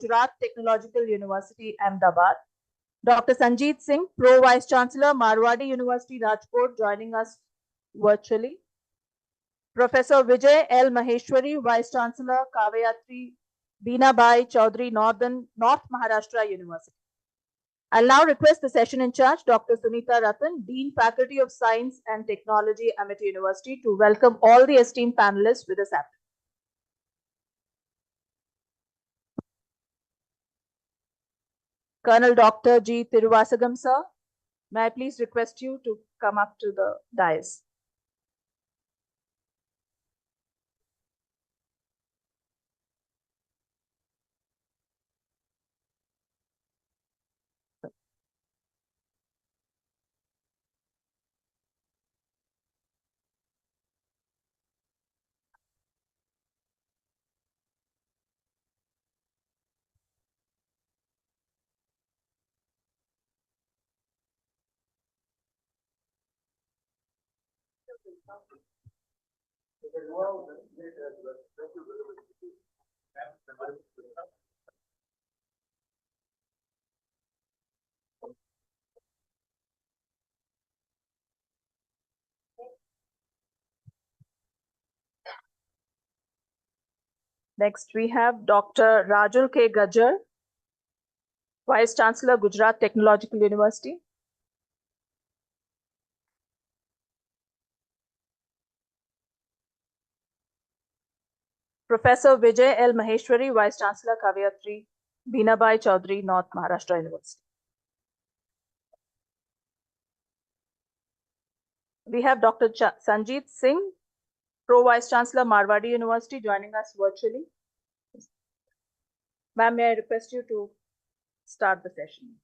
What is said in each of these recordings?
Gujarat Technological University, Ahmedabad. Dr. Sanjeet Singh, Pro Vice Chancellor, Marwadi University, Rajkot, joining us virtually. Professor Vijay L. Maheshwari, Vice Chancellor, Kavayatri Beenabai Chaudhary, North Maharashtra University. I'll now request the session in charge, Dr. Sunita Ratan, Dean, Faculty of Science and Technology, Amity University, to welcome all the esteemed panelists with us. Colonel Dr. G. Tiruvasagam, sir, may I please request you to come up to the dais. Next, we have Dr. Rajul K. Gajjar, Vice Chancellor, Gujarat Technological University. Professor Vijay L. Maheshwari, Vice Chancellor, Kavayatri Beenabai Chaudhary, North Maharashtra University. We have Dr. Sanjeet Singh, Pro Vice Chancellor, Marwadi University, joining us virtually. Ma'am, may I request you to start the session?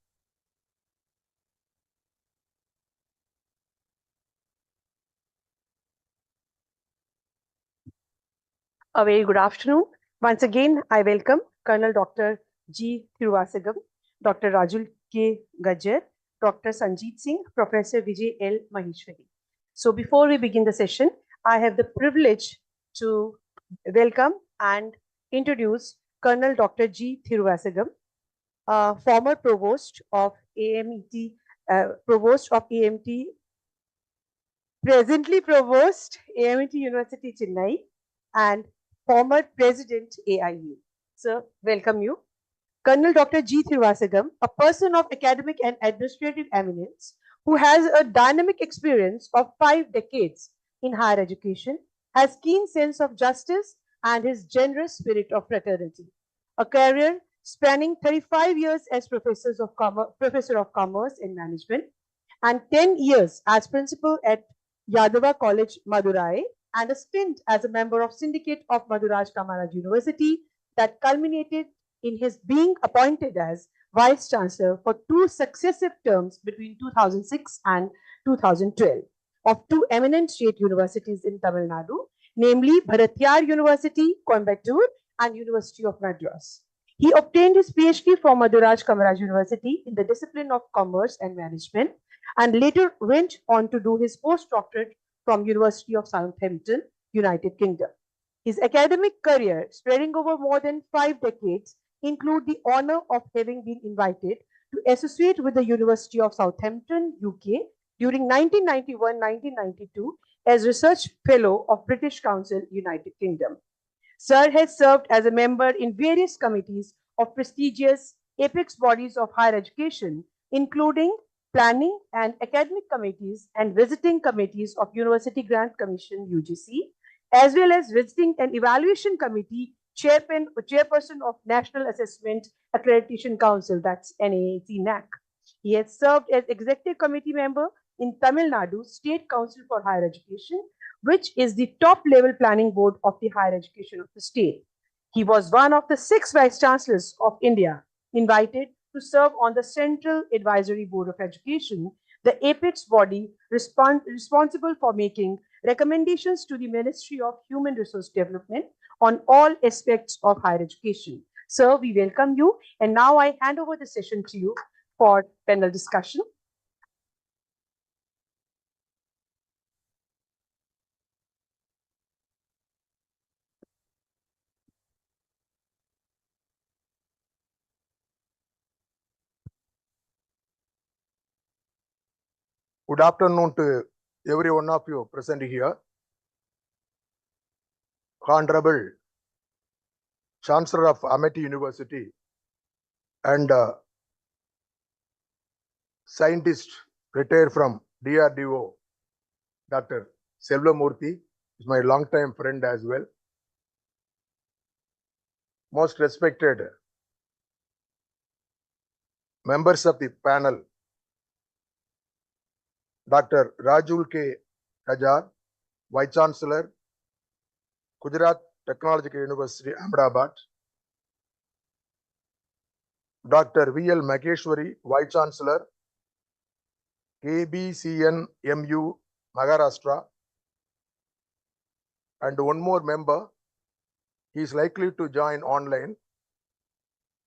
A very good afternoon. Once again, I welcome Colonel Dr. G. Tiruvasagam, Dr. Rajul K. Gajjar, Dr. Sanjeet Singh, Professor Vijay L. Maheshwari. So before we begin the session, I have the privilege to welcome and introduce Colonel Dr. G. Tiruvasagam, former provost of AMT, presently provost AMT University Chennai, and former President AIU. Sir, welcome you. Colonel Dr. G. Tiruvasagam, a person of academic and administrative eminence who has a dynamic experience of 5 decades in higher education, has keen sense of justice and his generous spirit of fraternity. A career spanning 35 years as Professor of Commerce and Management and 10 years as principal at Yadava College, Madurai, and a stint as a member of Syndicate of Maduraj Kamaraj University that culminated in his being appointed as Vice Chancellor for 2 successive terms between 2006 and 2012 of 2 eminent state universities in Tamil Nadu, namely Bharatyar University, Coimbatore, and University of Madras. He obtained his PhD from Maduraj Kamaraj University in the discipline of Commerce and Management and later went on to do his postdoctorate from University of Southampton, United Kingdom. His academic career, spreading over more than 5 decades, include the honor of having been invited to associate with the University of Southampton, UK, during 1991-1992 as Research Fellow of British Council, United Kingdom. Sir has served as a member in various committees of prestigious apex bodies of higher education, including planning and academic committees and visiting committees of University Grant Commission UGC, as well as visiting and evaluation committee chairperson of National Assessment Accreditation Council, that's NAAC-NAC. He has served as executive committee member in Tamil Nadu State Council for Higher Education, which is the top level planning board of the higher education of the state. He was one of the 6 vice chancellors of India invited to serve on the Central Advisory Board of Education, the apex body responsible for making recommendations to the Ministry of Human Resource Development on all aspects of higher education. Sir, we welcome you, and now I hand over the session to you for panel discussion. Good afternoon to every one of you present here. Honorable Chancellor of Amity University and scientist retired from DRDO, Dr. Selvam is my long-time friend as well. Most respected members of the panel, Dr. Rajul K. Kajar, Vice Chancellor, Gujarat Technological University, Ahmedabad, Dr. V.L. Maheshwari, Vice Chancellor, KBCNMU, Maharashtra, and one more member, he is likely to join online.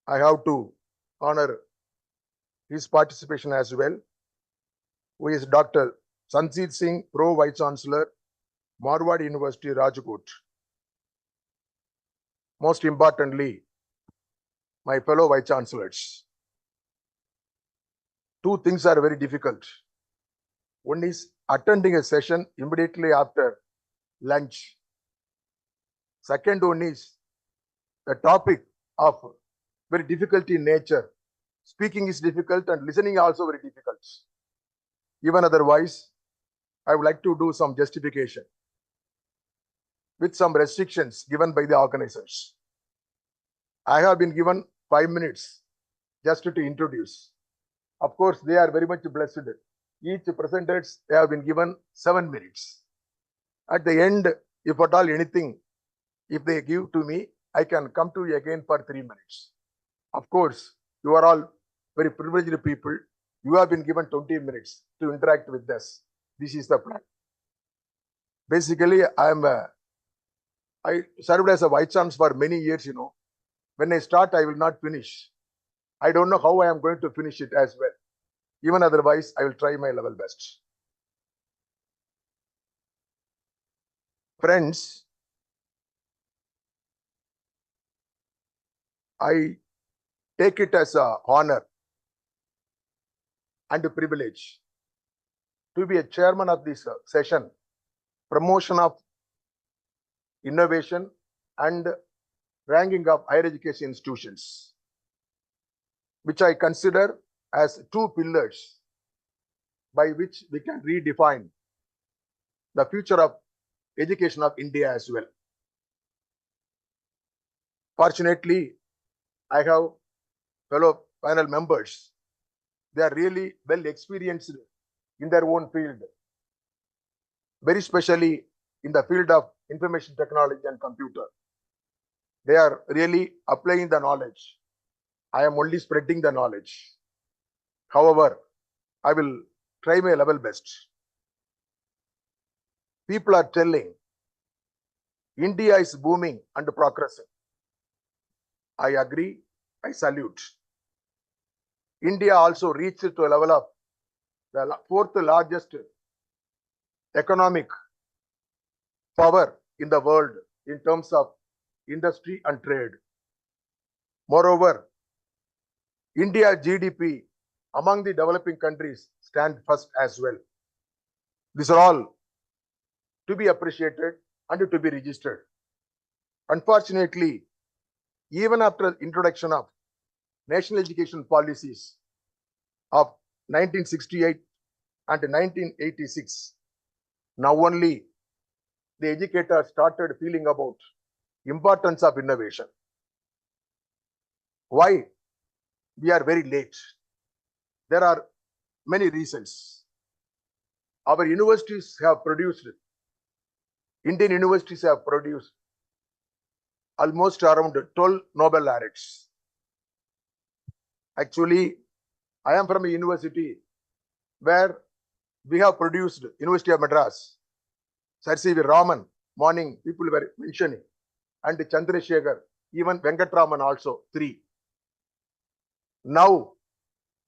I have to honor his participation as well, who is Dr. Sanjeet Singh, Pro Vice Chancellor, Marwadi University, Rajkot. Most importantly, my fellow Vice Chancellors. Two things are very difficult. One is attending a session immediately after lunch. Second one is the topic of very difficult in nature. Speaking is difficult and listening also very difficult. Even otherwise, I would like to do some justification with some restrictions given by the organizers. I have been given 5 minutes just to introduce. Of course, they are very much blessed. Each presenters, they have been given 7 minutes. At the end, if at all anything, if they give to me, I can come to you again for 3 minutes. Of course, you are all very privileged people. You have been given 20 minutes to interact with us. This is the plan. Basically, I served as a vice chancellor for many years, When I start, I will not finish. I don't know how I am going to finish it as well. Even otherwise, I will try my level best. Friends, I take it as an honor and a privilege to be a chairman of this session, promotion of innovation and ranking of higher education institutions, which I consider as two pillars by which we can redefine the future of education of India as well. Fortunately, I have fellow panel members. They are really well experienced in their own field, very specially in the field of information technology and computer. They are really applying the knowledge. I am only spreading the knowledge. However, I will try my level best. People are telling India is booming and progressing. I agree. I salute. India also reached to a level of the fourth largest economic power in the world in terms of industry and trade. Moreover, India GDP among the developing countries stand first as well. These are all to be appreciated and to be registered. Unfortunately, even after introduction of national education policies of 1968 and 1986, now only the educators started feeling about importance of innovation. Why? We are very late. There are many reasons. Our universities have produced, Indian universities have produced almost around 12 Nobel laureates. Actually, I am from a university where we have produced University of Madras, Sir C.V. Raman, morning people were mentioning, and Chandrasekhar, even Venkatraman also, 3. Now,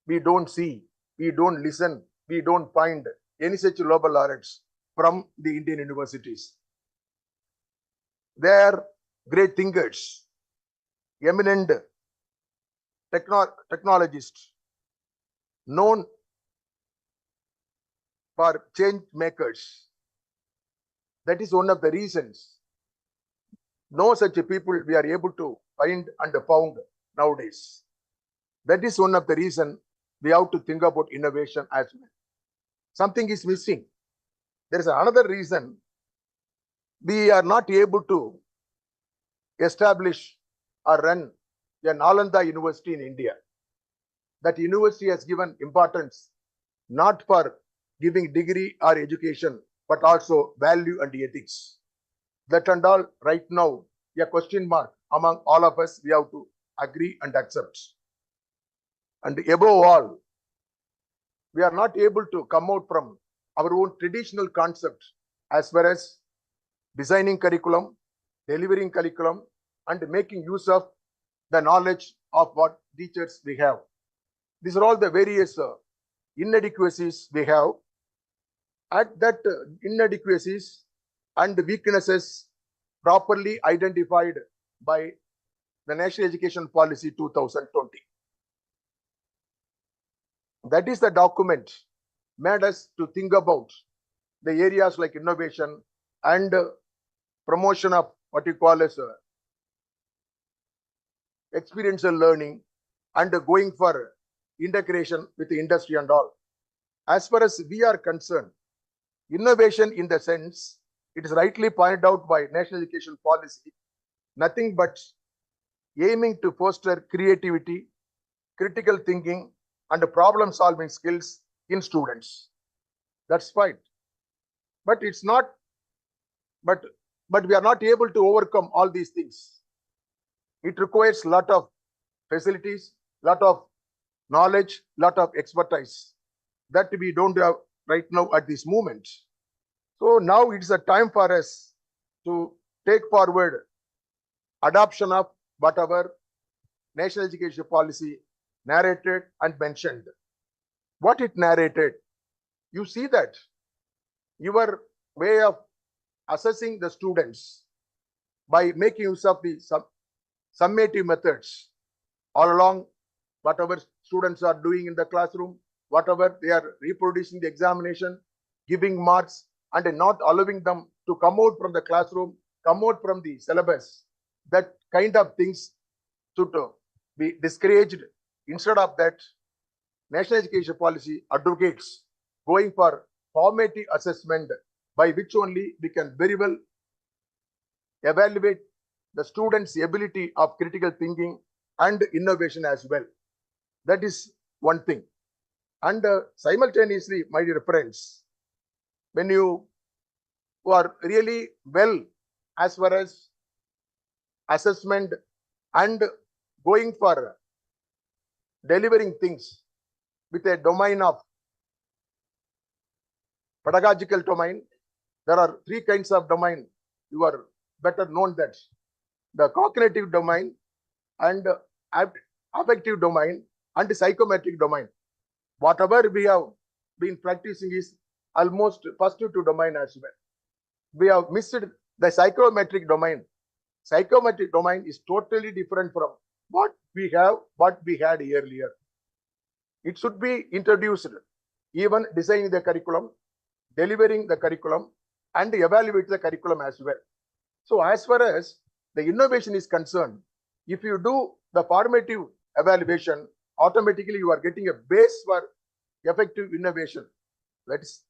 we don't see, we don't listen, we don't find any such Nobel laureates from the Indian universities. They are great thinkers, eminent technologists, known for change makers. That is one of the reasons. No such people we are able to find and found nowadays. That is one of the reasons we have to think about innovation as well. Something is missing. There is another reason we are not able to establish or run a Nalanda University in India. That university has given importance not for giving degree or education, but also value and ethics. That and all right now, a question mark among all of us, we have to agree and accept. And above all, we are not able to come out from our own traditional concept as far as designing curriculum, delivering curriculum, and making use of the knowledge of what teachers we have. These are all the various inadequacies we have. At that inadequacies and weaknesses properly identified by the National Education Policy 2020. That is the document made us to think about the areas like innovation and promotion of what you call as experiential learning and going for integration with the industry and all. As far as we are concerned, innovation in the sense, it is rightly pointed out by National Education Policy, nothing but aiming to foster creativity, critical thinking, and problem solving skills in students. That's fine. But it's not, but we are not able to overcome all these things. It requires a lot of facilities, lot of knowledge, lot of expertise that we don't have right now at this moment. So now it's a time for us to take forward adoption of whatever National Education Policy narrated and mentioned. What it narrated, you see that your way of assessing the students by making use of the summative methods all along, whatever students are doing in the classroom, whatever they are reproducing the examination, giving marks, and not allowing them to come out from the classroom, come out from the syllabus. That kind of things should be discouraged. Instead of that, National Education Policy advocates going for formative assessment by which only we can very well evaluate the students' ability of critical thinking and innovation as well. That is one thing. And simultaneously, my dear friends, when you are really well as far as assessment and going for delivering things with a domain of pedagogical domain, there are three kinds of domain. You are better known that the cognitive domain and affective domain and psychometric domain. Whatever we have been practicing is almost first two domain as well. We have missed the psychometric domain. Psychometric domain is totally different from what we had earlier. It should be introduced, even designing the curriculum, delivering the curriculum, and evaluate the curriculum as well. So as far as the innovation is concerned, if you do the formative evaluation, automatically you are getting a base for effective innovation. That is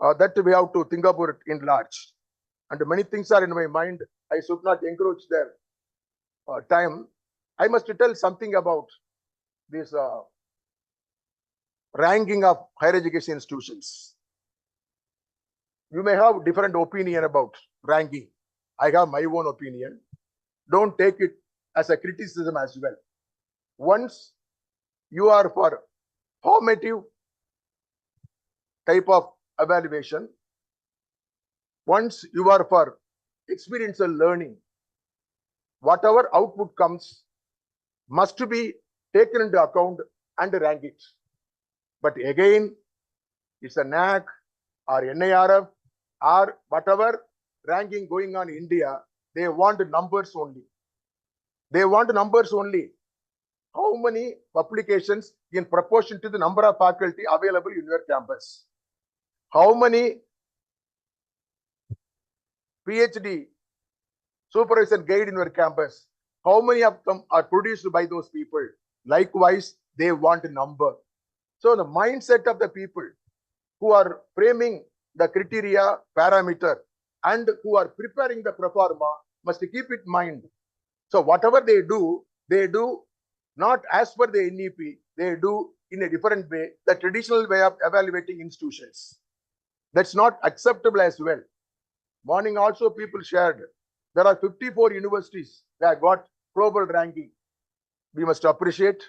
that we have to think about it in large. And many things are in my mind. I should not encroach their time. I must tell something about this ranking of higher education institutions. You may have different opinion about ranking. I have my own opinion. Don't take it as a criticism as well. Once you are for formative type of evaluation, once you are for experiential learning, whatever output comes must be taken into account and rank it. But again, it's a NAC or NIRF or whatever ranking going on in India, they want numbers only. They want numbers only. How many publications in proportion to the number of faculty available in your campus? how many PhD supervision guide in your campus? How many of them are produced by those people? Likewise, they want a number. So the mindset of the people who are framing the criteria, parameter, and who are preparing the pro forma must keep it in mind. So whatever they do not as per the NEP, they do in a different way, the traditional way of evaluating institutions. That's not acceptable as well. Morning also people shared, there are 54 universities that got global ranking. We must appreciate,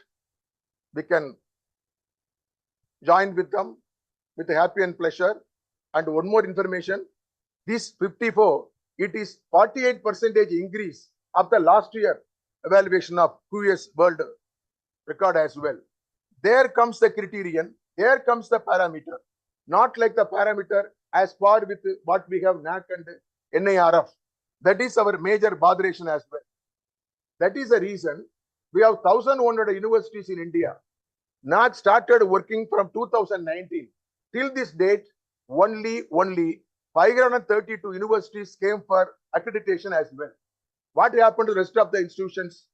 we can join with them with happy and pleasure. And one more information, this 54, it is 48% increase of the last year evaluation of QS world record as well. There comes the criterion, there comes the parameter, not like the parameter as far with what we have NAC and NIRF. That is our major botheration as well. That is the reason we have 1,100 universities in India. NAC started working from 2019. Till this date, only 532 universities came for accreditation as well. What happened to the rest of the institutions?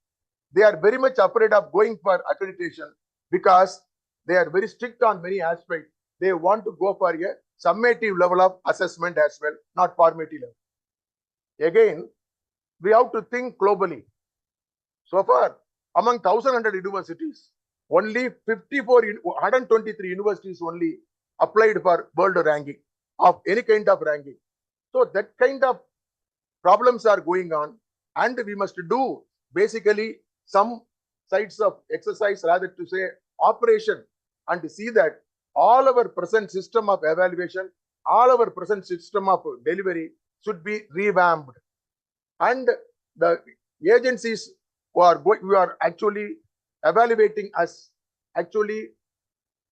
They are very much afraid of going for accreditation because they are very strict on many aspects. They want to go for a summative level of assessment as well, not formative level. Again, we have to think globally. So far, among 1,100 universities, only 123 universities only applied for world ranking of any kind of ranking. So that kind of problems are going on, and we must do basically some sides of exercise, rather to say operation, and see that all our present system of evaluation, all our present system of delivery should be revamped. And the agencies who are actually evaluating us, actually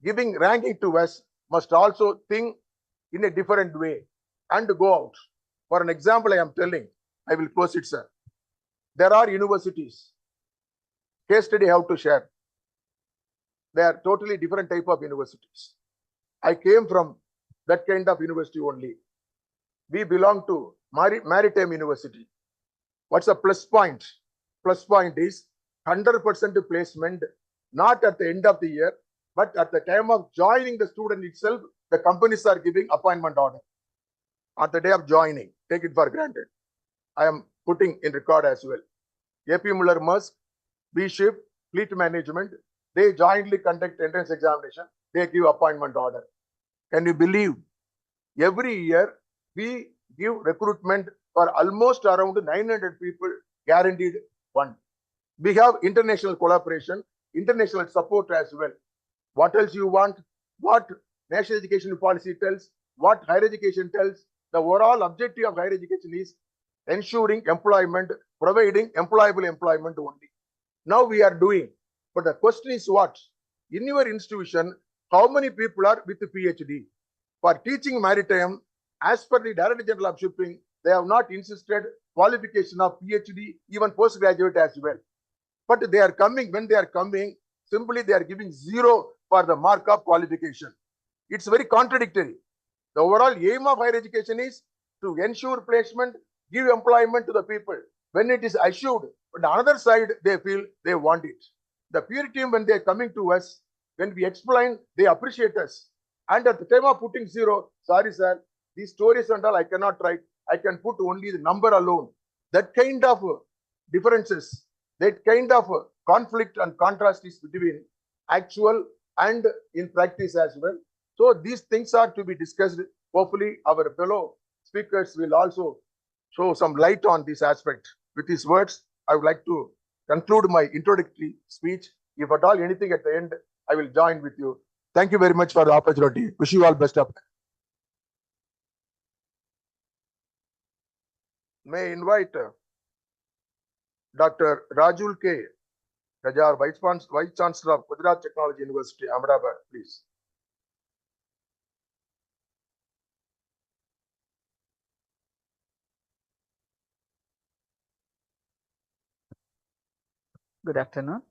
giving ranking to us, must also think in a different way and go out. For an example, I am telling, I will close it, sir. There are universities, case study I have to share. They are totally different type of universities. I came from that kind of university only. We belong to Maritime University. What's the plus point? Plus point is 100% placement, not at the end of the year, but at the time of joining the student itself, the companies are giving appointment order. At the day of joining, take it for granted. I am putting in record as well. AP Muller Musk, B Ship, Fleet Management, they jointly conduct entrance examination, they give appointment order. Can you believe? Every year, we give recruitment for almost around 900 people, guaranteed one. We have international collaboration, international support as well. What else you want? What national education policy tells, what higher education tells, the overall objective of higher education is ensuring employment, providing employable employment only. Now we are doing, but the question is what? In your institution, how many people are with PhD? For teaching maritime, as per the Director General of Shipping, they have not insisted qualification of PhD, even postgraduate as well. But they are coming, when they are coming, simply they are giving 0 for the mark of qualification. It's very contradictory. The overall aim of higher education is to ensure placement, give employment to the people. When it is assured, but the other side, they feel they want it. The peer team, when they are coming to us, when we explain, they appreciate us. And at the time of putting 0, sorry sir, these stories and all I cannot write. I can put only the number alone. That kind of differences, that kind of conflict and contrast is between actual and in practice as well. So these things are to be discussed. Hopefully our fellow speakers will also show some light on this aspect. With these words, I would like to conclude my introductory speech. If at all anything at the end, I will join with you. Thank you very much for the opportunity. Wish you all best of luck. May I invite Dr. Rajul K. Rajar, Vice Chancellor of Gujarat Technology University, Ahmedabad, please. Good afternoon.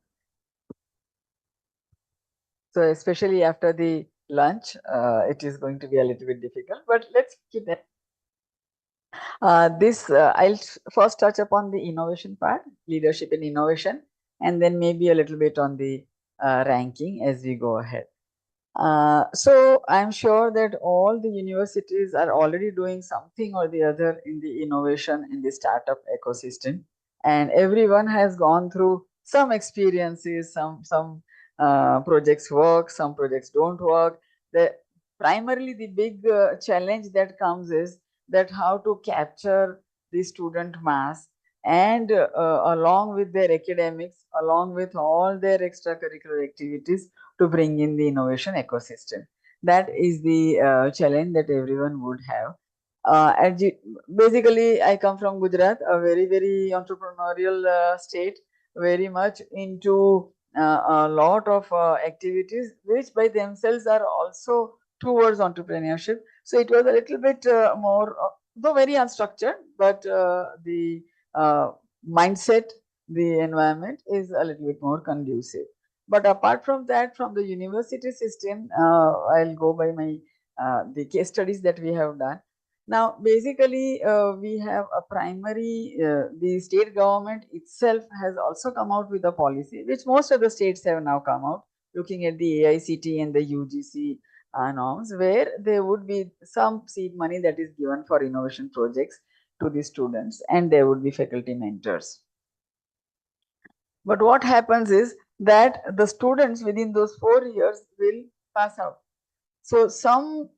So especially after the lunch. It is going to be a little bit difficult, but let's keep that. I'll first touch upon the innovation part, leadership in innovation, and then maybe a little bit on the ranking as we go ahead. So I'm sure that all the universities are already doing something or the other in the innovation in the startup ecosystem, and everyone has gone through some experiences. Some projects work, some projects don't work. Primarily the big challenge that comes is that how to capture the student mass and along with their academics, along with all their extracurricular activities, to bring in the innovation ecosystem. That is the challenge that everyone would have. Basically, I come from Gujarat, a very entrepreneurial state, very much into a lot of activities which by themselves are also towards entrepreneurship. So it was a little bit more, though very unstructured, but the mindset, the environment is a little bit more conducive. But apart from that, from the university system, I'll go by my the case studies that we have done. Now, basically, we have a primary, the state government itself has also come out with a policy, which most of the states have now come out, looking at the AICT and the UGC norms, where there would be some seed money that is given for innovation projects to the students, and there would be faculty mentors. But what happens is that the students within those 4 years will pass out. So some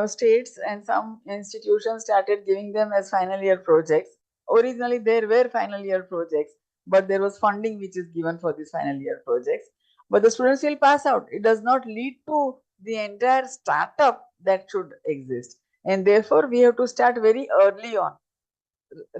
states and some institutions started giving them as final year projects. Originally there were final year projects, but there was funding which is given for these final year projects. But the students will pass out. It does not lead to the entire startup that should exist. And therefore we have to start very early on.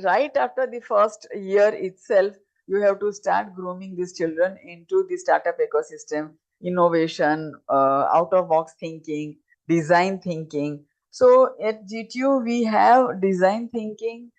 Right after the first year itself, you have to start grooming these children into the startup ecosystem, innovation, out of box thinking, design thinking. So at GTU we have design thinking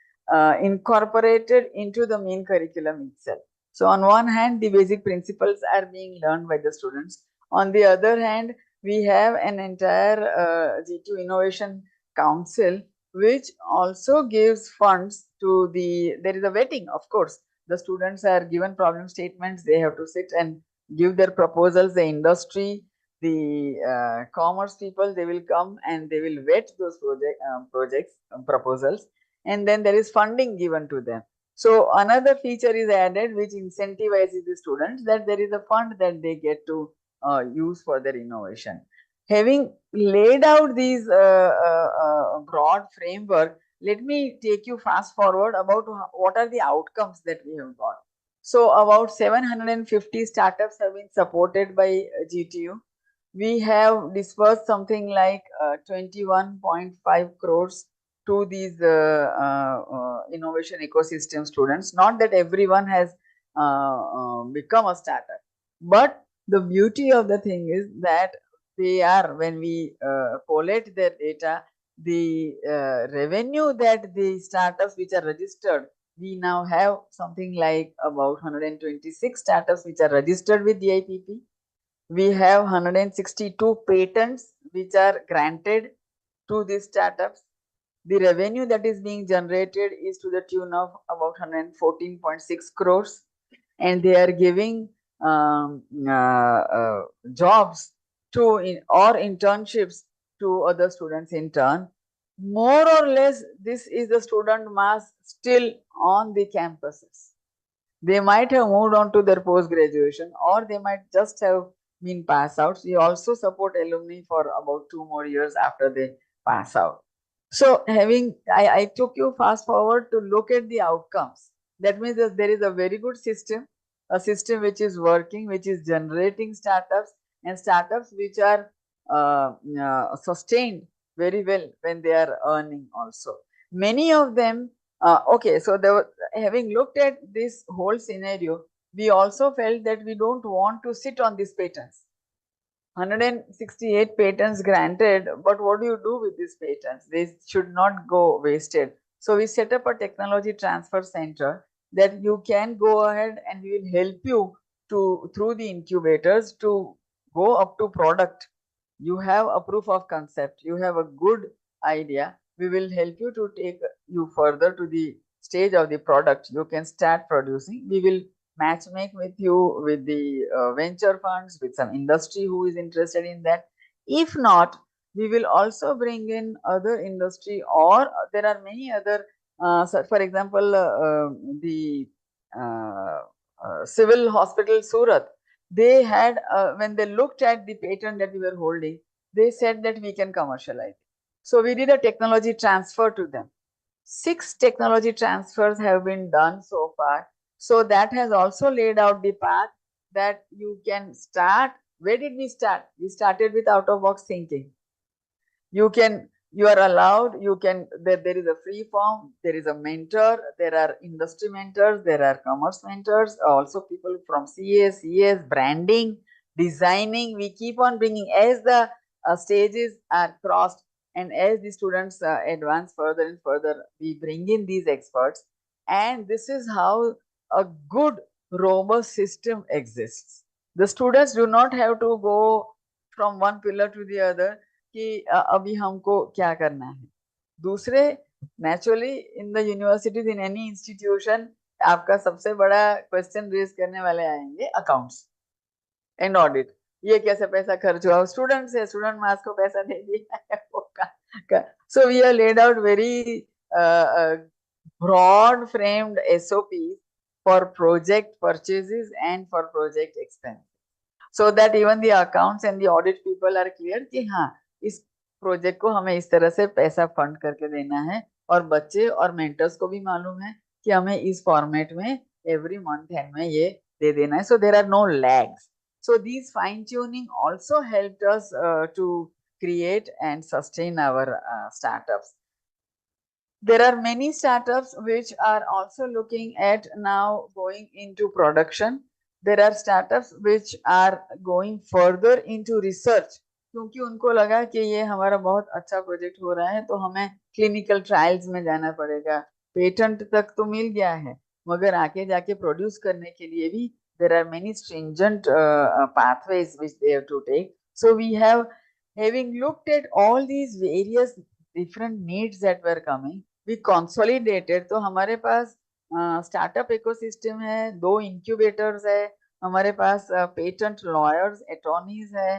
incorporated into the main curriculum itself. So on one hand the basic principles are being learned by the students. On the other hand, we have an entire GTU Innovation Council which also gives funds to there is a vetting, of course. The students are given problem statements, they have to sit and give their proposals. The industry, the commerce people, they will come and they will vet those projects, proposals, and then there is funding given to them. So another feature is added which incentivizes the students, that there is a fund that they get to use for their innovation. Having laid out these broad framework, let me take you fast forward about what are the outcomes that we have got. So about 750 startups have been supported by GTU. We have dispersed something like 21.5 crores to these innovation ecosystem students. Not that everyone has become a startup, but the beauty of the thing is that they are, when we collate their data, the revenue that the startups which are registered, we now have something like about 126 startups which are registered with DIPP. We have 162 patents which are granted to these startups. The revenue that is being generated is to the tune of about 114.6 crores, and they are giving jobs to or internships to other students in turn. More or less, this is the student mass still on the campuses. They might have moved on to their post graduation, or they might just have been pass outs. We also support alumni for about 2 more years after they pass out. So I took you fast forward to look at the outcomes. That means that there is a very good system, a system which is working, which is generating startups, and startups which are sustained very well when they are earning also. Many of them, okay, so having looked at this whole scenario, we also felt that we don't want to sit on these patents. 168 patents granted, but what do you do with these patents? They should not go wasted. So we set up a technology transfer center that you can go ahead and we will help you to, through the incubators, to go up to product. you have a proof of concept, you have a good idea, we will help you to take you further to the stage of the product. You can start producing. We will match make with you with the venture funds, with some industry who is interested in that. If not, we will also bring in other industry, or there are many other, so for example, the uh, civil hospital Surat, they had, when they looked at the patent that we were holding, they said that we can commercialize. So we did a technology transfer to them. 6 technology transfers have been done so far. So that has also laid out the path that you can start. Where did we start? We started with out of box thinking. You are allowed, there is a free form, there is a mentor, there are industry mentors, there are commerce mentors, also people from CS, branding, designing. We keep on bringing as the stages are crossed, and as the students advance further and further, we bring in these experts, and this is how a good robust system exists. The students do not have to go from one pillar to the other कि अभी हमको क्या करना है. दूसरे, naturally in the universities, in any institution, आपका सबसे बड़ा क्वेश्चन रेज करने वाले आएंगे अकाउंट्स एंड ऑडिट. ये कैसे पैसा खर्च हुआ, स्टूडेंट से स्टूडेंट मास को पैसा दे दिया है. So we are laid out very broad framed SOPs for project purchases and for project expense, so that even the accounts and the audit people are clear कि हाँ, इस प्रोजेक्ट को हमें इस तरह से पैसा फंड करके देना है, और बच्चे और मेंटर्स को भी मालूम है कि हमें इस फॉर्मेट में एवरी मंथ एंड में ये दे देना है. So there are no lags. So these fine tuning also helped us to create and sustain our startups. There are many startups which are also looking at now going into production. There are startups which are going further into research, क्योंकि उनको लगा कि ये हमारा बहुत अच्छा project हो रहा है, तो हमें क्लिनिकल ट्रायल्स में जाना पड़ेगा. पेटेंट तक तो मिल गया है, मगर आके जाके प्रोड्यूस करने के लिए भी there are many stringent pathways which they have to take. So we have, having looked at all these various different needs that were coming, we consolidated. तो हमारे पास स्टार्टअप इकोसिस्टम है, 2 इंक्यूबेटर्स है, हमारे पास पेटेंट लॉयर्स, अटॉर्नीज है,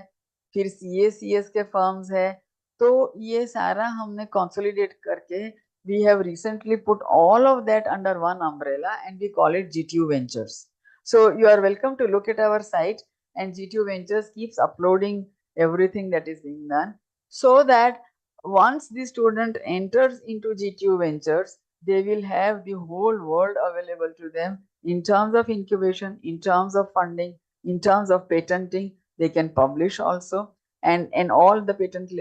फिर CS के firms है. तो ये सारा हमने कंसोलिडेट करके, we have recently put all of that under one umbrella and we call it GTU Ventures. So you are welcome to look at our site, and GTU Ventures keeps uploading everything that is being done, so that once the student enters into GTU Ventures, they will have the whole world available to them in terms of incubation, in terms of funding, in terms of patenting. They can publish also, and all the patent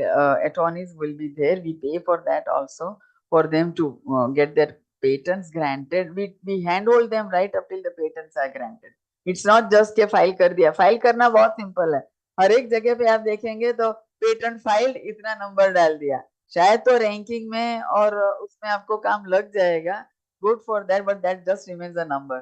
attorneys will be there. We pay for that also, for them to get their patents granted. We handhold them right up till the patents are granted. It's not just के file कर दिया. File करना बहुत simple है. हर एक जगह पे आप देखेंगे तो पेटेंट फाइल्ड इतना नंबर डाल दिया, शायद तो रैंकिंग में और उसमें आपको काम लग जाएगा. Good for that, but that just remains a number.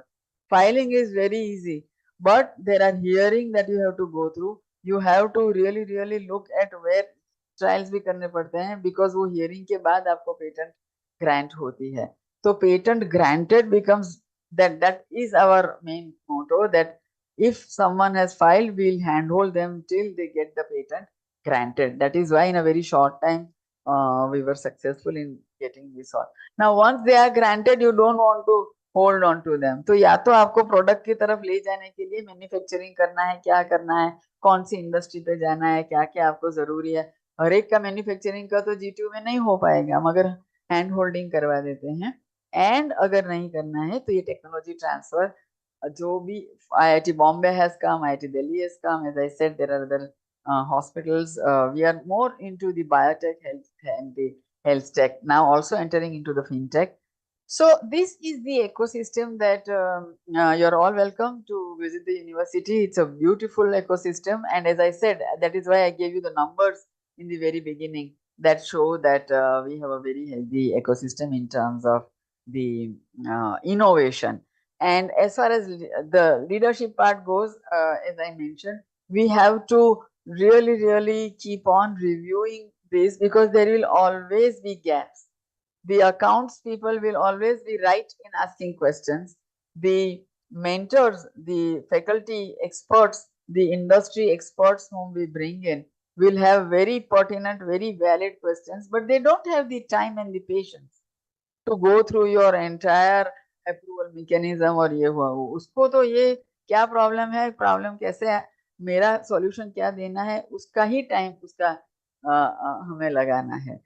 Filing is very easy, but there are hearing that you have to go through. You have to really look at where trials भी करने पड़ते हैं, because वो hearing के बाद आपको patent grant होती है. तो patent granted becomes that is our main motto, that if someone has filed, we'll handhold them till they get the patent granted. That is why in a very short time we were successful in getting this all. Now once they are granted, you don't want to hold on to them. तो या तो आपको product की तरफ ले जाने के लिए मैन्युफैक्चरिंग करना है, क्या करना है, कौन सी इंडस्ट्री पे जाना है, क्या क्या आपको जरूरी है. हर एक का मैन्युफैक्चरिंग का तो GTU में नहीं हो पाएगा, मगर हैंड होल्डिंग करवा देते हैं. एंड अगर नहीं करना है तो ये टेक्नोलॉजी ट्रांसफर, जो भी IIT Bombay has come, IIT Delhi has come, as I said, there are other hospitals. We are more into the biotech health and the health tech, now also entering into the fintech. So this is the ecosystem that you're all welcome to visit the university. It's a beautiful ecosystem, and as I said, that is why I gave you the numbers in the very beginning that show that we have a very healthy ecosystem in terms of the innovation. And as far as the leadership part goes, as I mentioned, we have to really keep on reviewing this, because there will always be gaps. The accounts people will always be right in asking questions. The mentors, the faculty experts, the industry experts whom we bring in will have very pertinent, very valid questions, but they don't have the time and the patience to go through your entire approval mechanism और ये हुआ वो उसको तो ये क्या problem है, problem कैसे है, मेरा सॉल्यूशन क्या देना है, उसका ही टाइम उसका हमें लगाना है.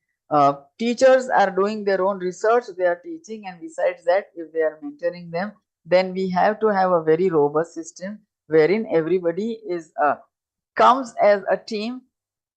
Teachers are doing their own research, they are teaching, and besides that, if they are mentoring them, then we have to have a very robust system wherein everybody is comes as a team,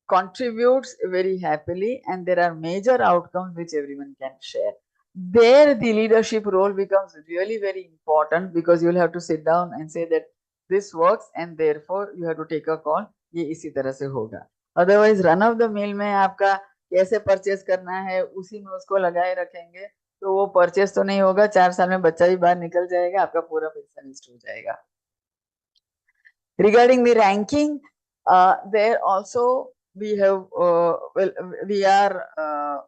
contributes very happily, and there are major outcomes which everyone can share. There the leadership role becomes really very important, because you'll have to sit down and say that this works and therefore you have to take a call, ये इसी तरह से होगा. Otherwise run of the mill में आपका कैसे purchase करना है उसी में उसको लगाए रखेंगे तो वो परचेस तो नहीं होगा, 4 साल में बच्चा भी बाहर निकल जाएगा, आपका पूरा पैसा वेस्ट हो जाएगा. Regarding the ranking, there also we have, well, we are,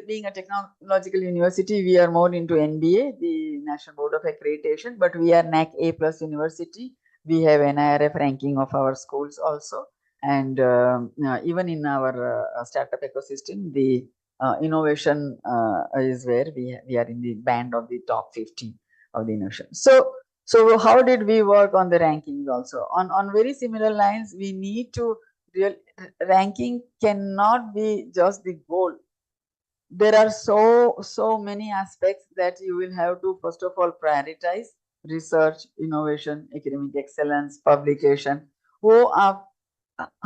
being a technological university, we are more into NBA, the National Board of Accreditation, but we are NAC A plus university. We have NIRF ranking of our schools also. And even in our startup ecosystem, the innovation is where we are in the band of the top 50 of the innovation. So how did we work on the rankings also? On very similar lines, we need to ranking cannot be just the goal. There are so many aspects that you will have to first of all prioritize: research, innovation, academic excellence, publication. वो आप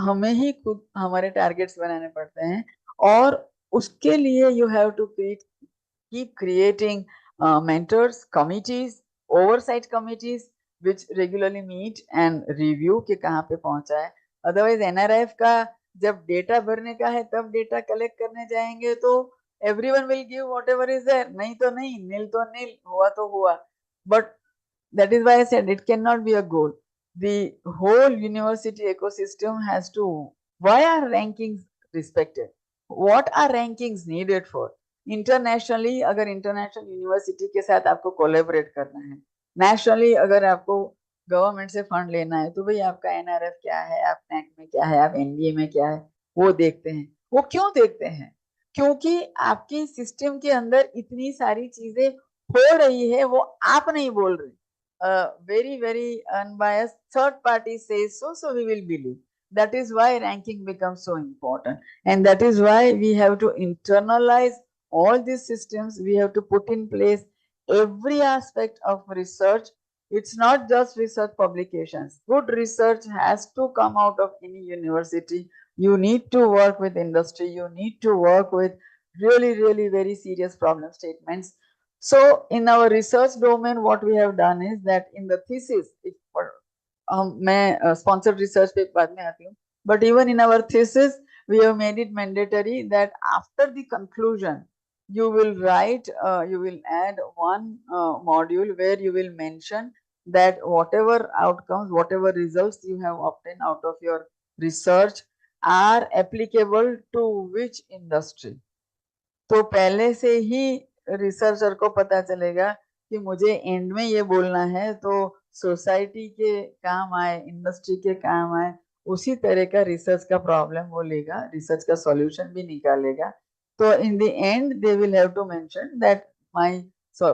हमें ही खुद हमारे targets बनाने पड़ते हैं और उसके लिए you have to keep creating mentors, committees, oversight committees which regularly meet and review कि कहाँ पे पहुंचा है. Otherwise NRF का जब डेटा भरने का है तब डेटा कलेक्ट करने जाएंगे तो everyone will give whatever is there. नहीं तो नहीं, नील तो नील, हुआ तो हुआ. But that is why I said it cannot be a goal. The whole university ecosystem has to. Why are rankings respected? What are rankings needed for? Internationally, अगर international university के साथ आपको collaborate करना है, nationally अगर आपको government से fund लेना है तो भाई आपका एनआरएफ क्या है, आप नैक में क्या है, आप एनबीए में क्या है, वो देखते हैं. वो क्यों देखते हैं? क्योंकि आपके सिस्टम के अंदर इतनी सारी चीजें हो रही है, वो आप नहीं बोल रहे. Very unbiased third party says so we will believe. That is why ranking becomes so important, and that is why we have to internalize all these systems. We have to put in place every aspect of research. It's not just research publications. Good research has to come out of any university. You need to work with industry. You need to work with really very serious problem statements. So in our research domain, what we have done is that in the thesis, मैं sponsored research पे बाद में आती हूँ, but even in our thesis, we have made it mandatory that after the conclusion, you will write, you will add one module where you will mention that whatever outcomes, whatever results you have obtained out of your research are applicable to which industry. तो पहले से ही researcher को पता चलेगा कि मुझे and में ये बोलना है तो सोसाइटी के काम आए, इंडस्ट्री के काम आए, उसी तरह का रिसर्च का प्रॉब्लम वो लेगा, रिसर्च का सॉल्यूशन भी निकालेगा. तो in the end they will have to mention that my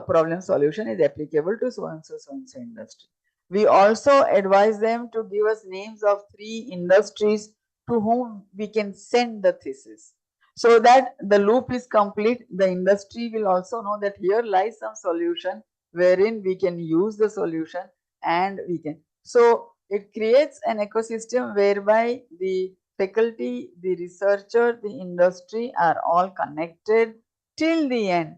problem solution is applicable to so and so industry. We also advise them to give us names of 3 industries to whom we can send the thesis, so that the loop is complete. The industry will also know that here lies some solution wherein we can use the solution and we can. So it creates an ecosystem whereby the faculty, the researcher, the industry are all connected till the end.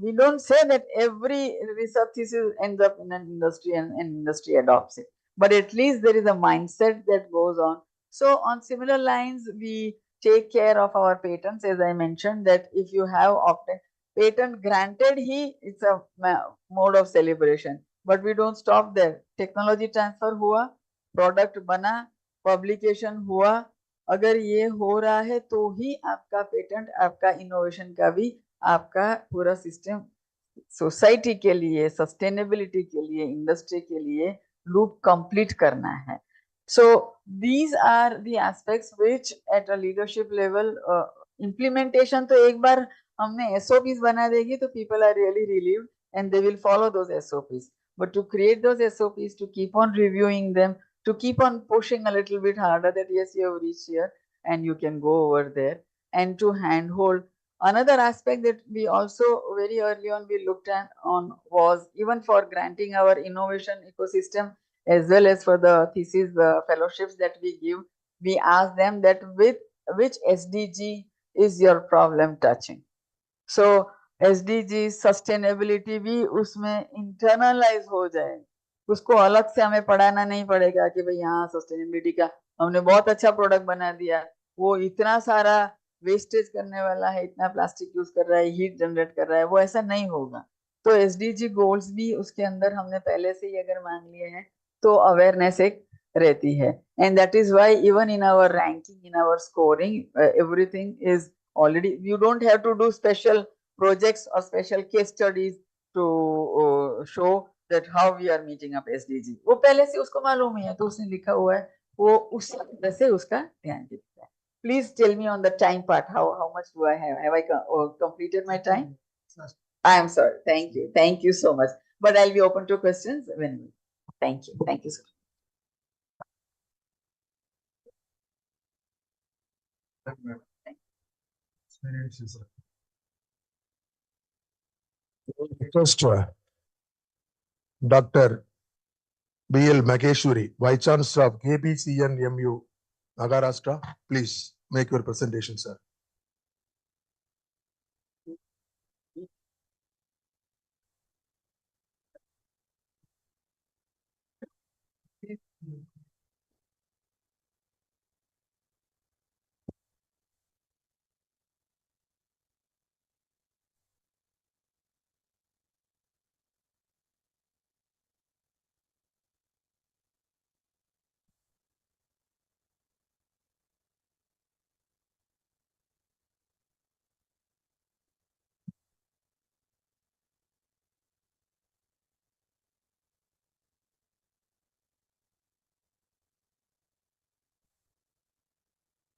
We don't say that every research thesis ends up in an industry and an industry adopts it, but at least there is a mindset that goes on. So on similar lines, we take care of our patents. As I mentioned, that if you have obtained patent granted, it's a mode of celebration. But we don't stop there. Technology transfer हुआ, product बना, publication हुआ, अगर ये हो रहा है तो ही आपका पेटेंट, आपका इनोवेशन का भी, आपका पूरा सिस्टम सोसाइटी के लिए, सस्टेनेबिलिटी के लिए, इंडस्ट्री के लिए लूप कंप्लीट करना है. So these are the aspects which at a leadership level implementation तो एक बार हमने SOPs बना देगी तो people are really relieved and they will follow those SOPs. But to create those SOPs, to keep on reviewing them, to keep on pushing a little bit harder that yes, you have reached here and you can go over there, and to handhold. Another aspect that we also very early on we looked at on was even for granting our innovation ecosystem as well as for the thesis fellowships that we give, we ask them that with which SDG is your problem touching. So SDG sustainability भी उसमें internalize हो जाए, उसको अलग से हमें पढ़ाना नहीं पड़ेगा कि भाई यहाँ sustainability का हमने बहुत अच्छा प्रोडक्ट बना दिया, वो इतना सारा वेस्टेज करने वाला है, इतना प्लास्टिक यूज कर रहा है, हीट जनरेट कर रहा है, वो ऐसा नहीं होगा. तो एसडीजी गोल्स भी उसके अंदर हमने पहले से ही अगर मान लिए हैं तो अवेयरनेस एक रहती है. And that is why even in our ranking, in our scoring, everything is already, you don't have to do special projects or special case studies to show that how we are meeting up SDG. वो पहले से उसको मालूम ही है तो उसने लिखा हुआ है, वो उस तरह से उसका ध्यान देता है. Please tell me on the time part, how much do I have? Have I completed my time? I am sorry. Thank you so much. But I'll be open to questions when. Thank you, sir. Request Dr. B.L. Mageshwari, Vice Chancellor of KBCNMU, Maharashtra. Please make your presentation, sir.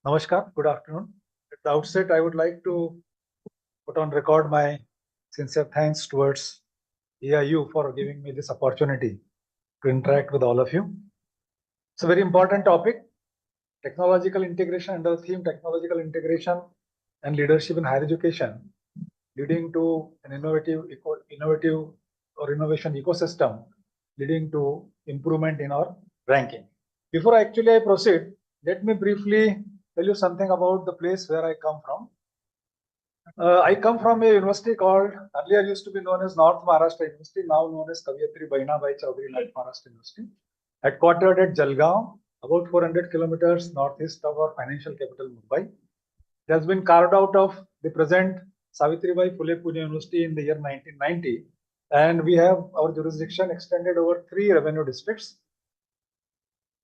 Namaskar, good afternoon. At the outset, I would like to put on record my sincere thanks towards AIU for giving me this opportunity to interact with all of you. It's a very important topic, technological integration, under the theme technological integration and leadership in higher education, leading to an innovative or innovation ecosystem, leading to improvement in our ranking. Before I proceed, let me briefly tell you something about the place where I come from. I come from a university called, earlier used to be known as North Maharashtra University, now known as Kaviyatri Bahinabai Chowdhury North Maharashtra University, headquartered at Jalgaon, about 400 kilometers northeast of our financial capital Mumbai. It has been carved out of the present Savitribai Phule Pune University in the year 1990, and we have our jurisdiction extended over 3 revenue districts.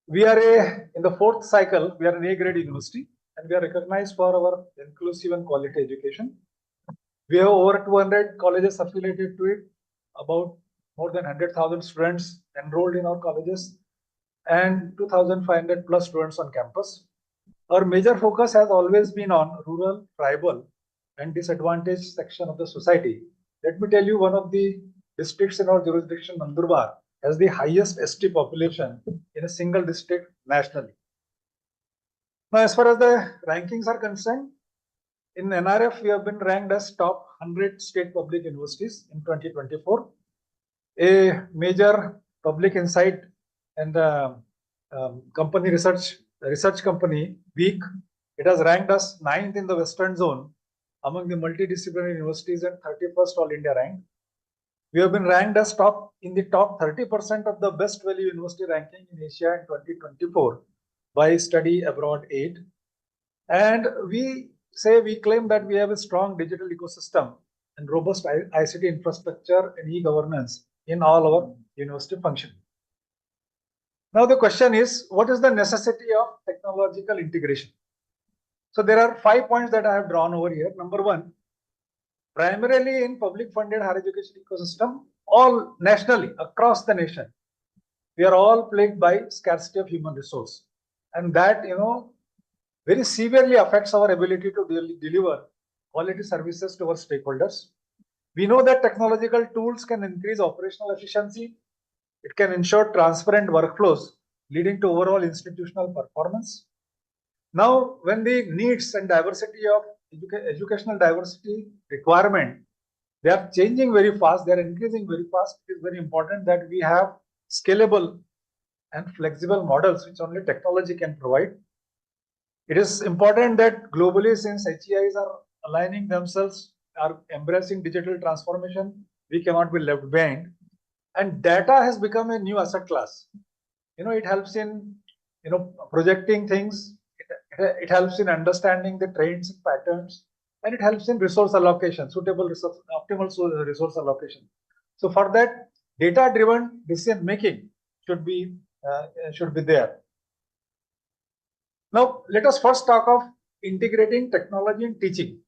We are in the 4th cycle, we are an A-grade university, and we are recognized for our inclusive and quality education. We have over 200 colleges affiliated to it, about more than 100,000 students enrolled in our colleges, and 2,500 plus students on campus. Our major focus has always been on rural, tribal, and disadvantaged section of the society. Let me tell you, one of the districts in our jurisdiction, Nandurbar, has the highest ST population in a single district nationally. Now, as far as the rankings are concerned, in NRF, we have been ranked as top 100 state public universities in 2024. A major public insight and company research company, WEEK, it has ranked us 9th in the Western Zone among the multidisciplinary universities and 31st All India rank. We have been ranked as in the top 30% of the best value university ranking in Asia in 2024 by Study Abroad 8. And we claim that we have a strong digital ecosystem and robust ICT infrastructure and e-governance in all our university functioning. Now the question is, what is the necessity of technological integration? So there are 5 points that I have drawn over here. Number one, primarily in public funded higher education ecosystem, all nationally across the nation, we are all plagued by scarcity of human resource, and that very severely affects our ability to deliver quality services to our stakeholders. We know that technological tools can increase operational efficiency. It can ensure transparent workflows, leading to overall institutional performance. Now, when the needs and diversity of educational diversity requirement, they are changing very fast, they are increasing very fast, it is very important that we have scalable and flexible models which only technology can provide. It is important that globally, since HEIs are aligning themselves, are embracing digital transformation, we cannot be left behind. And data has become a new asset class. It helps in projecting things. It helps in understanding the trends and patterns, and it helps in resource allocation, suitable resource, optimal resource allocation. So for that, data-driven decision making should be there. Now, let us first talk of integrating technology in teaching.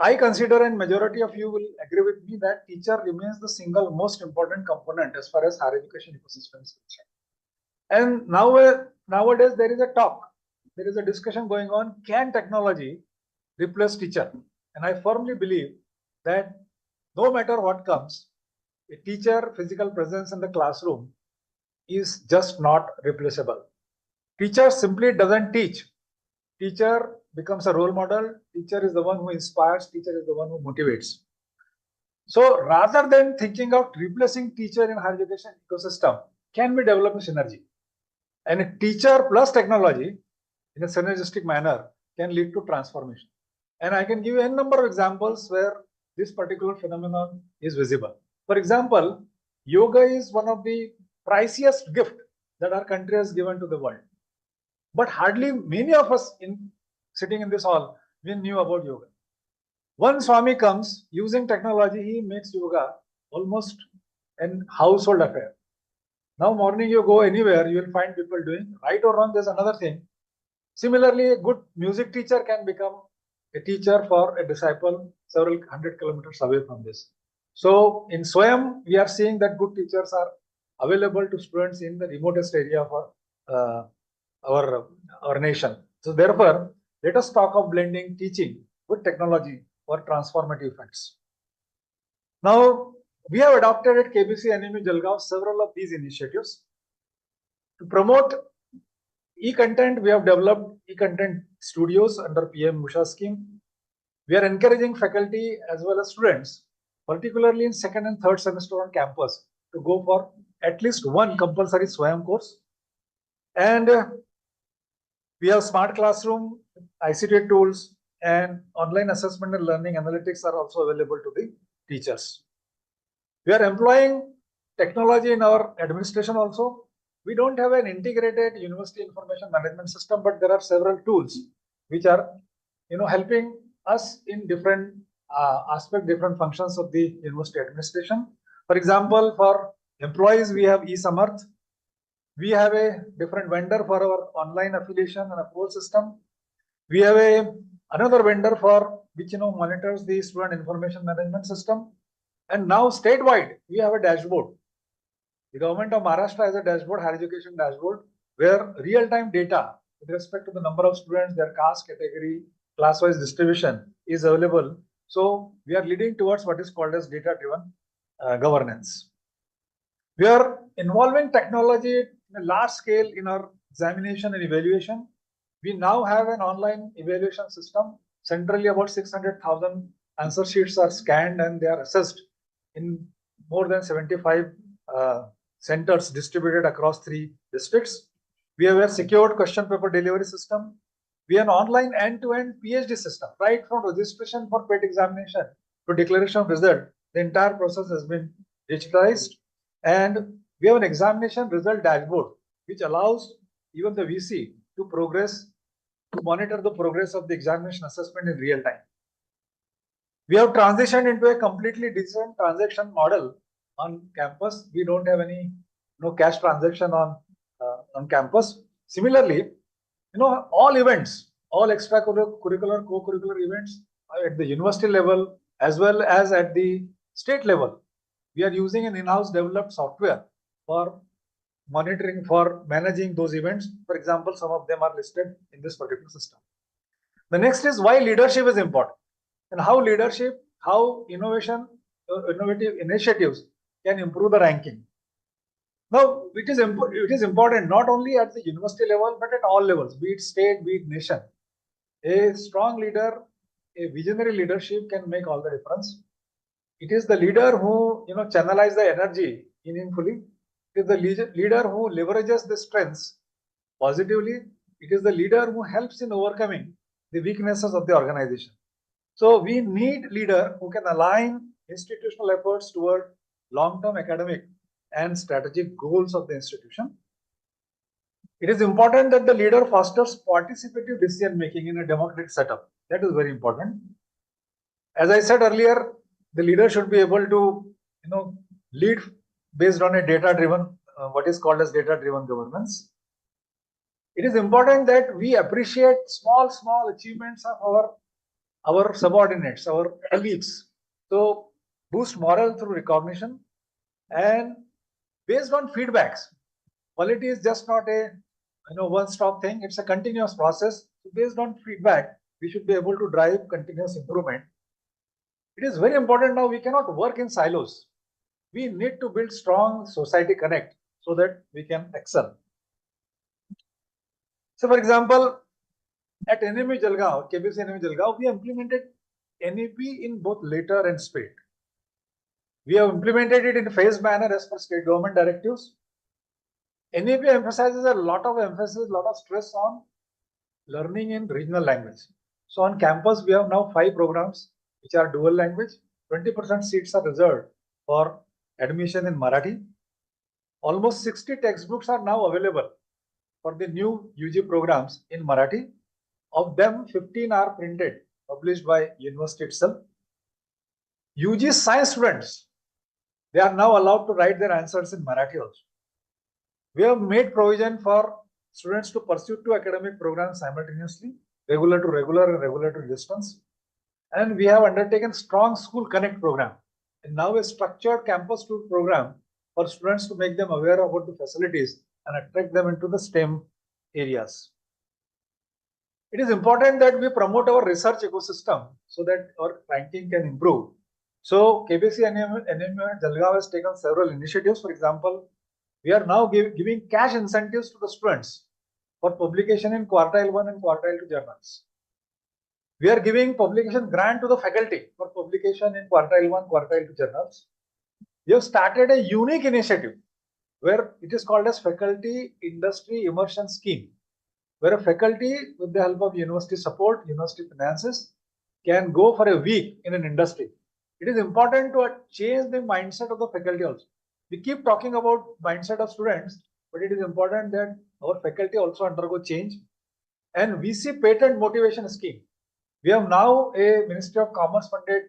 I consider, and majority of you will agree with me, that teacher remains the single most important component as far as higher education ecosystem is concerned. And nowadays there is a talk, there is a discussion going on, can technology replace teacher? And I firmly believe that no matter what comes, a teacher physical presence in the classroom is just not replaceable. Teacher simply doesn't teach. Teacher becomes a role model. Teacher is the one who inspires. Teacher is the one who motivates. So rather than thinking of replacing teacher in higher education ecosystem, can we develop a synergy? And a teacher plus technology in a synergistic manner can lead to transformation. And I can give you a number of examples where this particular phenomenon is visible. For example, yoga is one of the priciest gift that our country has given to the world. But hardly many of us sitting in this hall, we knew about yoga. One Swami comes using technology, he makes yoga almost an household affair. Now morning you go anywhere, you will find people doing, right or wrong, there's another thing. Similarly, a good music teacher can become a teacher for a disciple several 100 kilometers away from this. So in Swayam, we are seeing that good teachers are available to students in the remotest area of our nation. So therefore, let us talk of blending teaching with technology for transformative effects. Now, we have adopted at KBC NMU Jalgaon several of these initiatives. To promote e-content, we have developed e-content studios under PM Musha scheme. We are encouraging faculty as well as students, particularly in second and third semester on campus, to go for at least one compulsory Swayam course. And we have smart classroom, ICT tools, and online assessment and learning analytics are also available to the teachers. We are employing technology in our administration also. We don't have an integrated university information management system, but there are several tools which are helping us in different aspects, different functions of the university administration. For example, for employees, we have eSamarth. We have a different vendor for our online affiliation and approval system. We have another vendor for which monitors the student information management system. And now statewide, we have a dashboard. The government of Maharashtra has a dashboard, higher education dashboard, where real-time data with respect to the number of students, their caste, category, class-wise distribution is available. So we are leading towards what is called as data-driven governance. We are involving technology in a large scale in our examination and evaluation. We now have an online evaluation system. Centrally, about 600,000 answer sheets are scanned and they are assessed in more than 75 centers distributed across 3 districts. We have a secured question paper delivery system. We have an online end-to-end PhD system, right from registration for PET examination to declaration of result. The entire process has been digitized. And we have an examination result dashboard, which allows even the VC to monitor the progress of the examination assessment in real time. We have transitioned into a completely digital transaction model on campus. We don't have any cash transaction on on campus. Similarly, all events, all extracurricular, co-curricular events at the university level as well as at the state level, we are using an in-house developed software for monitoring, for managing those events. For example, some of them are listed in this particular system. The next is why leadership is important and how leadership, how innovative initiatives can improve the ranking. Now, it is important not only at the university level, but at all levels, be it state, be it nation. A strong leader, a visionary leadership can make all the difference. It is the leader who channelize the energy meaningfully. It is the leader who leverages the strengths positively. It is the leader who helps in overcoming the weaknesses of the organization. So we need leader who can align institutional efforts toward long-term academic and strategic goals of the institution. It is important that the leader fosters participative decision making in a democratic setup. That is very important. As I said earlier, the leader should be able to lead based on a data-driven, what is called as data-driven governance. It is important that we appreciate small achievements of our subordinates, our colleagues. So boost morale through recognition and based on feedbacks. Quality is just not a one-stop thing. It's a continuous process. So based on feedback, we should be able to drive continuous improvement. It is very important now. We cannot work in silos. We need to build strong society connect so that we can excel. So, for example, at NMU Jalgaon, KBC NMU Jalgaon, we implemented NEP in both letter and spirit. We have implemented it in a phased manner as per state government directives. NEP emphasizes a lot of stress on learning in regional language. So on campus, we have now 5 programs which are dual language. 20% seats are reserved for admission in Marathi. Almost 60 textbooks are now available for the new UG programs in Marathi. Of them, 15 are printed, published by university itself. UG science students, they are now allowed to write their answers in Marathi also. We have made provision for students to pursue 2 academic programs simultaneously, regular to regular and regular to distance. And we have undertaken strong school connect program and now a structured campus tour program for students to make them aware about the facilities and attract them into the STEM areas. It is important that we promote our research ecosystem so that our ranking can improve. So KBC NMU Jalgaon has taken several initiatives. For example, we are now giving cash incentives to the students for publication in quartile 1 and quartile 2 journals. We are giving publication grant to the faculty for publication in quartile 1, quartile 2 journals. We have started a unique initiative where it is called as Faculty Industry Immersion Scheme, where a faculty with the help of university support, university finances, can go for a week in an industry. It is important to change the mindset of the faculty also. We keep talking about mindset of students, but it is important that our faculty also undergo change. And VC patent motivation scheme. We have now a Ministry of Commerce funded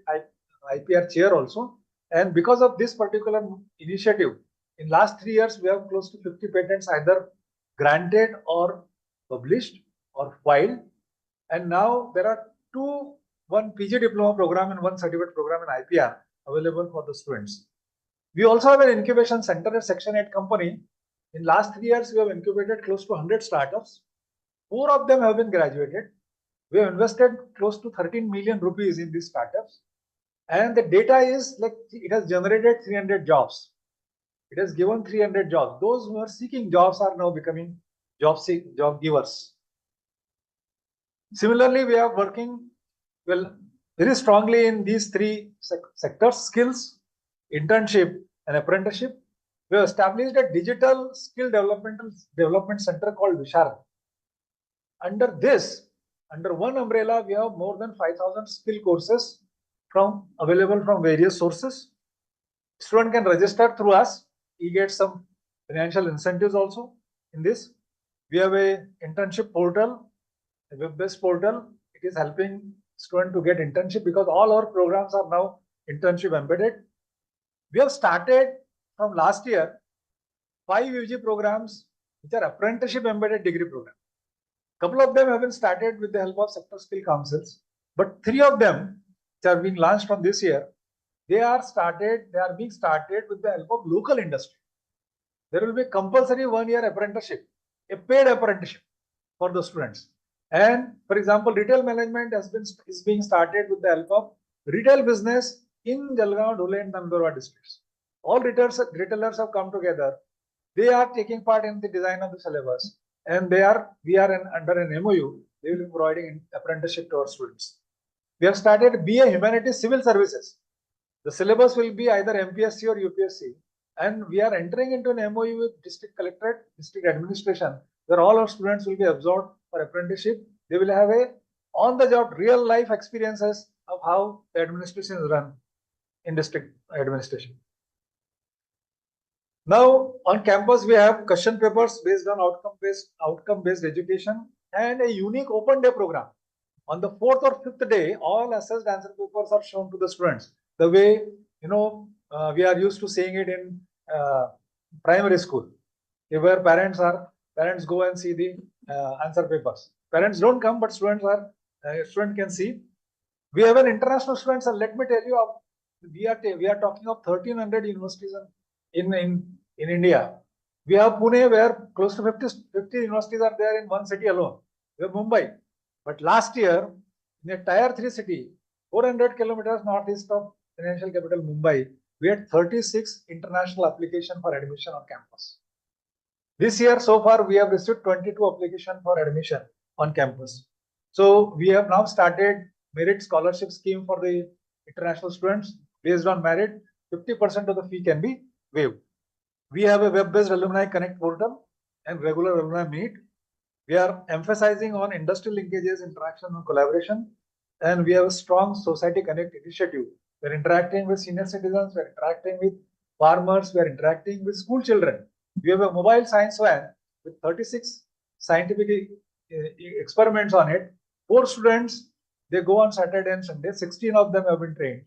IPR chair also. And because of this particular initiative, in last 3 years, we have close to 50 patents either granted or published or filed. And now there are 2, one PG diploma program and one certificate program in IPR available for the students. We also have an incubation center at Section 8 company. In last 3 years, we have incubated close to 100 startups. 4 of them have been graduated. We have invested close to 13 million rupees in these startups. And the data is like it has generated 300 jobs. It has given 300 jobs. Those who are seeking jobs are now becoming job givers. Similarly, we are working very strongly in these 3 sectors: skills, internship, and apprenticeship. We have established a digital skill development center called Vishara. Under one umbrella, we have more than 5,000 skill courses available from various sources. Student can register through us. He gets some financial incentives also in this. We have a internship portal, a web-based portal. It is helping student to get internship because all our programs are now internship embedded. We have started from last year 5 UG programs which are apprenticeship embedded degree programs. Couple of them have been started with the help of sector skill councils, but 3 of them, which are being launched from this year, they are being started with the help of local industry. There will be compulsory 1-year apprenticeship, a paid apprenticeship for the students. And for example, retail management is being started with the help of retail business in Jalgaon, Dhule and Nandurbar districts. All retailers have come together. They are taking part in the design of the syllabus, and we are under an MOU. They will be providing apprenticeship to our students. We have started BA Humanities Civil Services. The syllabus will be either MPSC or UPSC, and we are entering into an MOU with district collectorate, district administration, where all our students will be absorbed for apprenticeship. They will have a on-the-job, real-life experiences of how the administration is run in district administration. Now, on campus, we have question papers based on outcome-based education and a unique open day program. On the 4th or 5th day, all assessed answer papers are shown to the students. The way, we are used to seeing it in primary school, where parents go and see the answer papers. Parents don't come, but student can see. We have an international students, and let me tell you, we are talking of 1,300 universities in India. We have Pune, where close to 50 universities are there in one city alone. We have Mumbai. But last year, in a tier 3 city, 400 kilometers northeast of financial capital Mumbai, we had 36 international applications for admission on campus. This year, so far, we have received 22 applications for admission on campus. So we have now started merit scholarship scheme for the international students. Based on merit, 50% of the fee can be waived. We have a web-based alumni connect portal and regular alumni meet. We are emphasizing on industry linkages, interaction and collaboration. And we have a strong society connect initiative. We're interacting with senior citizens, we're interacting with farmers, we're interacting with school children. We have a mobile science van with 36 scientific experiments on it. 4 students, they go on Saturday and Sunday. 16 of them have been trained.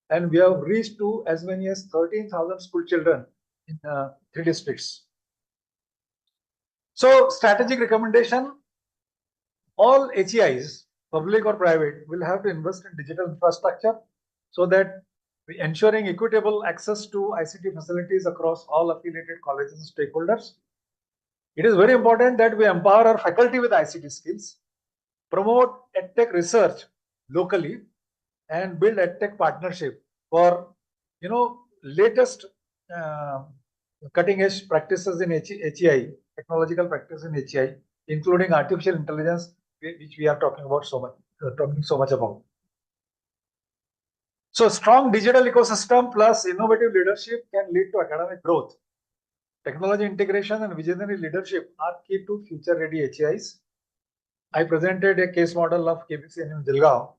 And we have reached to as many as 13,000 school children in 3 districts. So, strategic recommendation, all HEIs, public or private, will have to invest in digital infrastructure so that we ensuring equitable access to ICT facilities across all affiliated colleges and stakeholders. It is very important that we empower our faculty with ICT skills, promote EdTech research locally, and build EdTech partnership for, latest cutting edge practices in HEI, technological practices in HEI, including artificial intelligence, which we are talking so much about. So strong digital ecosystem plus innovative leadership can lead to academic growth. Technology integration and visionary leadership are key to future-ready HEIs. I presented a case model of KPCNU Jalgaon.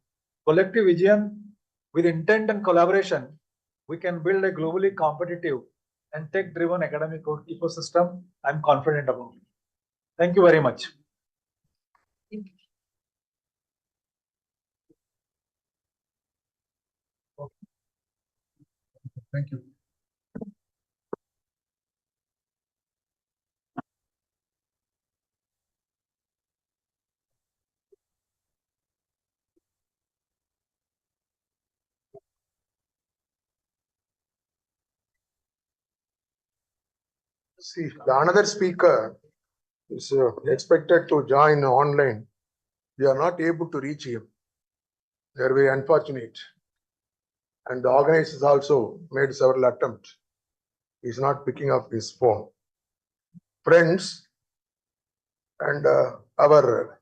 Collective vision with intent and collaboration, we can build a globally competitive and tech-driven academic ecosystem. I'm confident about it. Thank you very much. Thank you. See, the another speaker is expected to join online. We are not able to reach him. They are very unfortunate. And the organizers also made several attempts. He is not picking up his phone. Friends and our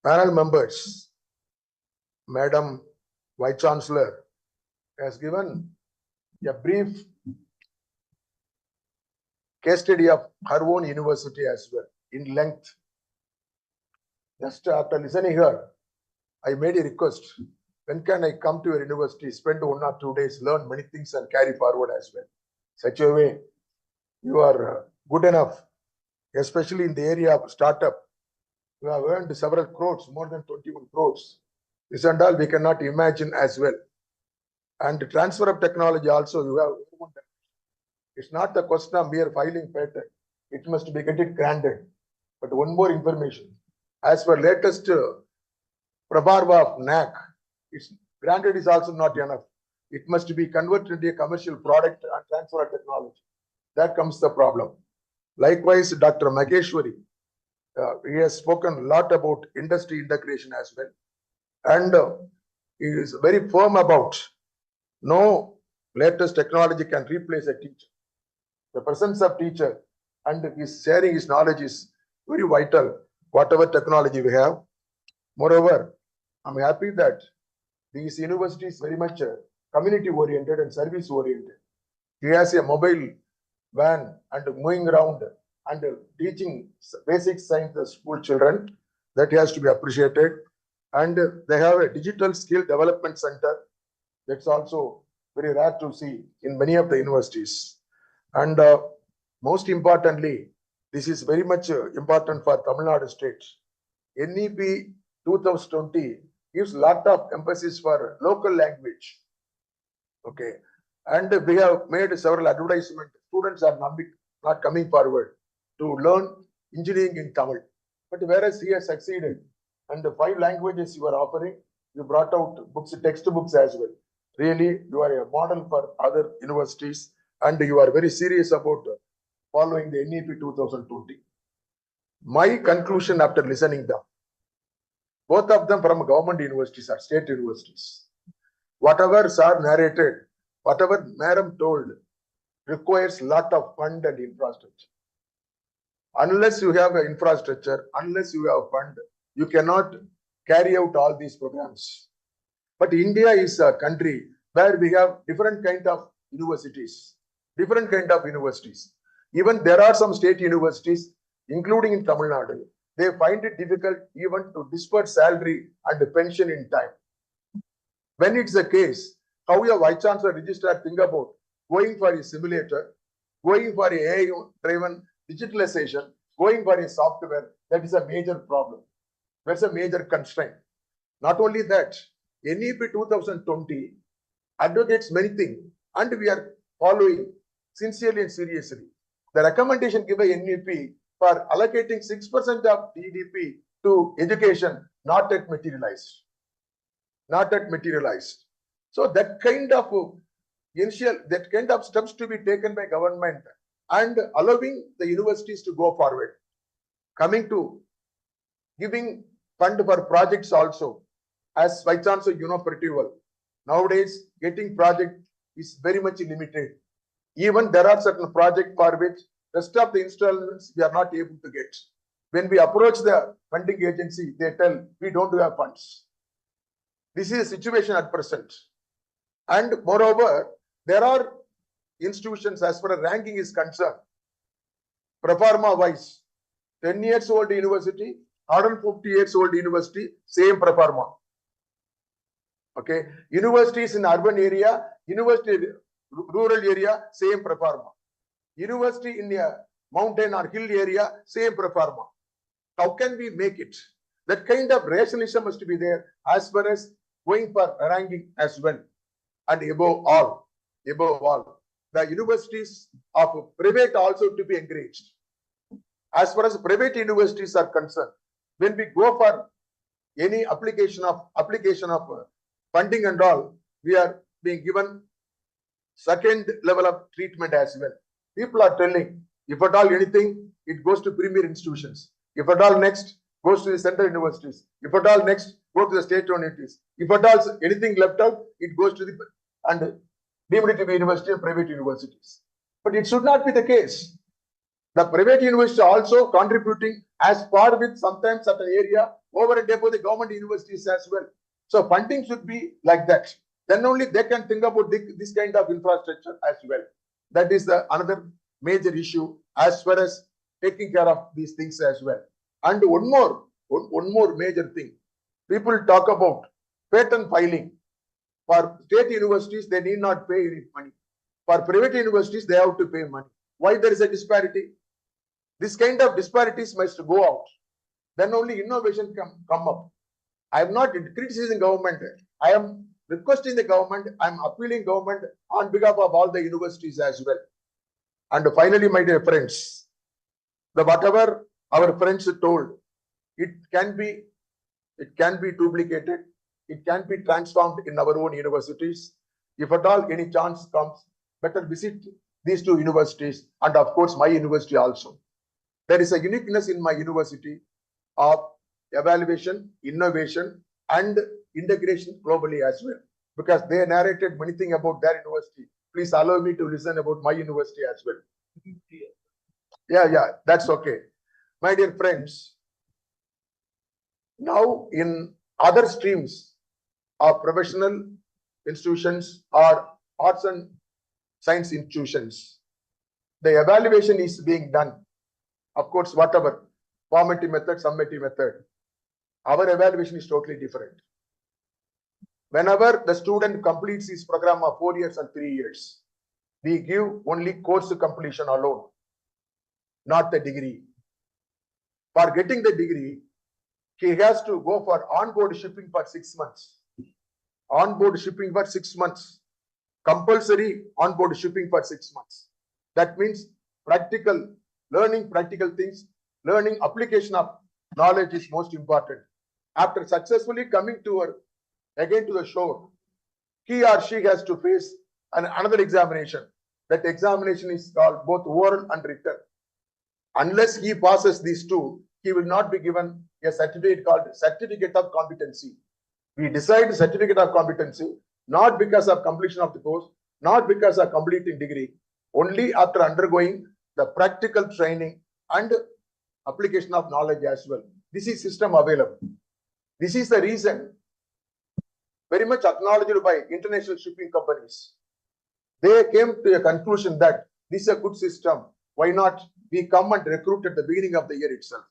panel members, Madam Vice Chancellor has given a brief case study of her own university as well, in length. Just after listening her, I made a request. When can I come to your university, spend 1 or 2 days, learn many things and carry forward as well. Such a way, you are good enough, especially in the area of startup. You have earned several crores, more than 21 crores. This and all we cannot imagine as well. And the transfer of technology also, you have. It's not the question of mere filing patent. it must be get it granted. But one more information, as per latest Prabarva of NAC, it's granted is also not enough. It must be converted into a commercial product and transfer of technology. That comes the problem. Likewise, Dr. Maheshwari, he has spoken a lot about industry integration as well. And he is very firm about no latest technology can replace a teacher. The presence of teacher and his sharing his knowledge is very vital, whatever technology we have. Moreover, I'm happy that these universities very much community oriented and service oriented. He has a mobile van and moving around and teaching basic science to school children. That has to be appreciated. And they have a digital skill development center. That's also very rare to see in many of the universities. And most importantly, this is very much important for Tamil Nadu state. NEP 2020 gives lot of emphasis for local language. Okay. And we have made several advertisements. Students are not coming forward to learn engineering in Tamil. But whereas he has succeeded, and the 5 languages you are offering, you brought out books, textbooks as well. Really, you are a model for other universities, and you are very serious about following the NEP 2020. My conclusion after listening them, both of them from government universities or state universities. Whatever sir narrated, whatever madam told, requires lot of fund and infrastructure. Unless you have an infrastructure, unless you have fund, you cannot carry out all these programs. But India is a country where we have different kind of universities, Even there are some state universities, including in Tamil Nadu, they find it difficult even to disperse salary and pension in time. When it's the case, how your vice chancellor registrar think about going for a simulator, going for a AI-driven digitalization, going for a software, that is a major problem. That's a major constraint. Not only that, NEP 2020 advocates many things, and we are following sincerely and seriously. The recommendation given by NEP for allocating 6% of GDP to education not yet materialized. So that kind of steps to be taken by government and allowing the universities to go forward. Coming to giving fund for projects also, as Vice Chancellor, you know pretty well. Nowadays, getting project is very much limited. Even there are certain projects for which rest of the installments we are not able to get. When we approach the funding agency, they tell we don't have funds. This is a situation at present. And moreover, there are institutions as far as ranking is concerned. Proforma wise, 10 years old university, 150 years old university, same proforma. Okay, universities in urban area, university rural area, same proforma. University in a mountain or hill area, same proforma. How can we make it? That kind of rationalism must be there as far as going for ranking as well. And above all, the universities of private also to be encouraged. As far as private universities are concerned, when we go for any application of funding and all, we are being given second level of treatment as well. People are telling, if at all anything, it goes to premier institutions. If at all next, goes to the central universities. If at all next, go to the state universities. If at all anything left out, it goes to the and deemed to be university and private universities. But it should not be the case. The private university also contributing as far with sometimes certain area over and above the government universities as well. So funding should be like that. Then only they can think about this kind of infrastructure as well. That is another major issue as far as taking care of these things as well. And one more major thing. People talk about patent filing. For state universities, they need not pay any money. For private universities, they have to pay money. Why there is a disparity? This kind of disparities must go out. Then only innovation can come up. I am not criticizing government. I am requesting the government. I am appealing government on behalf of all the universities as well. And finally, my dear friends, The whatever our friends told, it can be duplicated, it can be transformed in our own universities. If at all any chance comes, better visit these two universities and of course my university also. There is a uniqueness in my university of evaluation, innovation and integration globally as well. Because they narrated many things about their university. Please allow me to listen about my university as well. Yeah, that's okay. My dear friends, now in other streams of professional institutions or arts and science institutions, the evaluation is being done. Of course, whatever, formative method, summative method, our evaluation is totally different. Whenever the student completes his program of 4 years and 3 years, we give only course completion alone, not the degree. For getting the degree, he has to go for onboard shipping for 6 months. Onboard shipping for 6 months. Compulsory onboard shipping for 6 months. That means learning practical things, learning application of knowledge is most important. After successfully coming again to the shore, he or she has to face another examination. That examination is called both oral and written. Unless he passes these two, he will not be given a certificate called Certificate of Competency. We decide Certificate of Competency not because of completion of the course, not because of completing degree, only after undergoing the practical training and application of knowledge as well. This is system available. This is the reason very much acknowledged by international shipping companies. They came to a conclusion that this is a good system. Why not we come and recruit at the beginning of the year itself?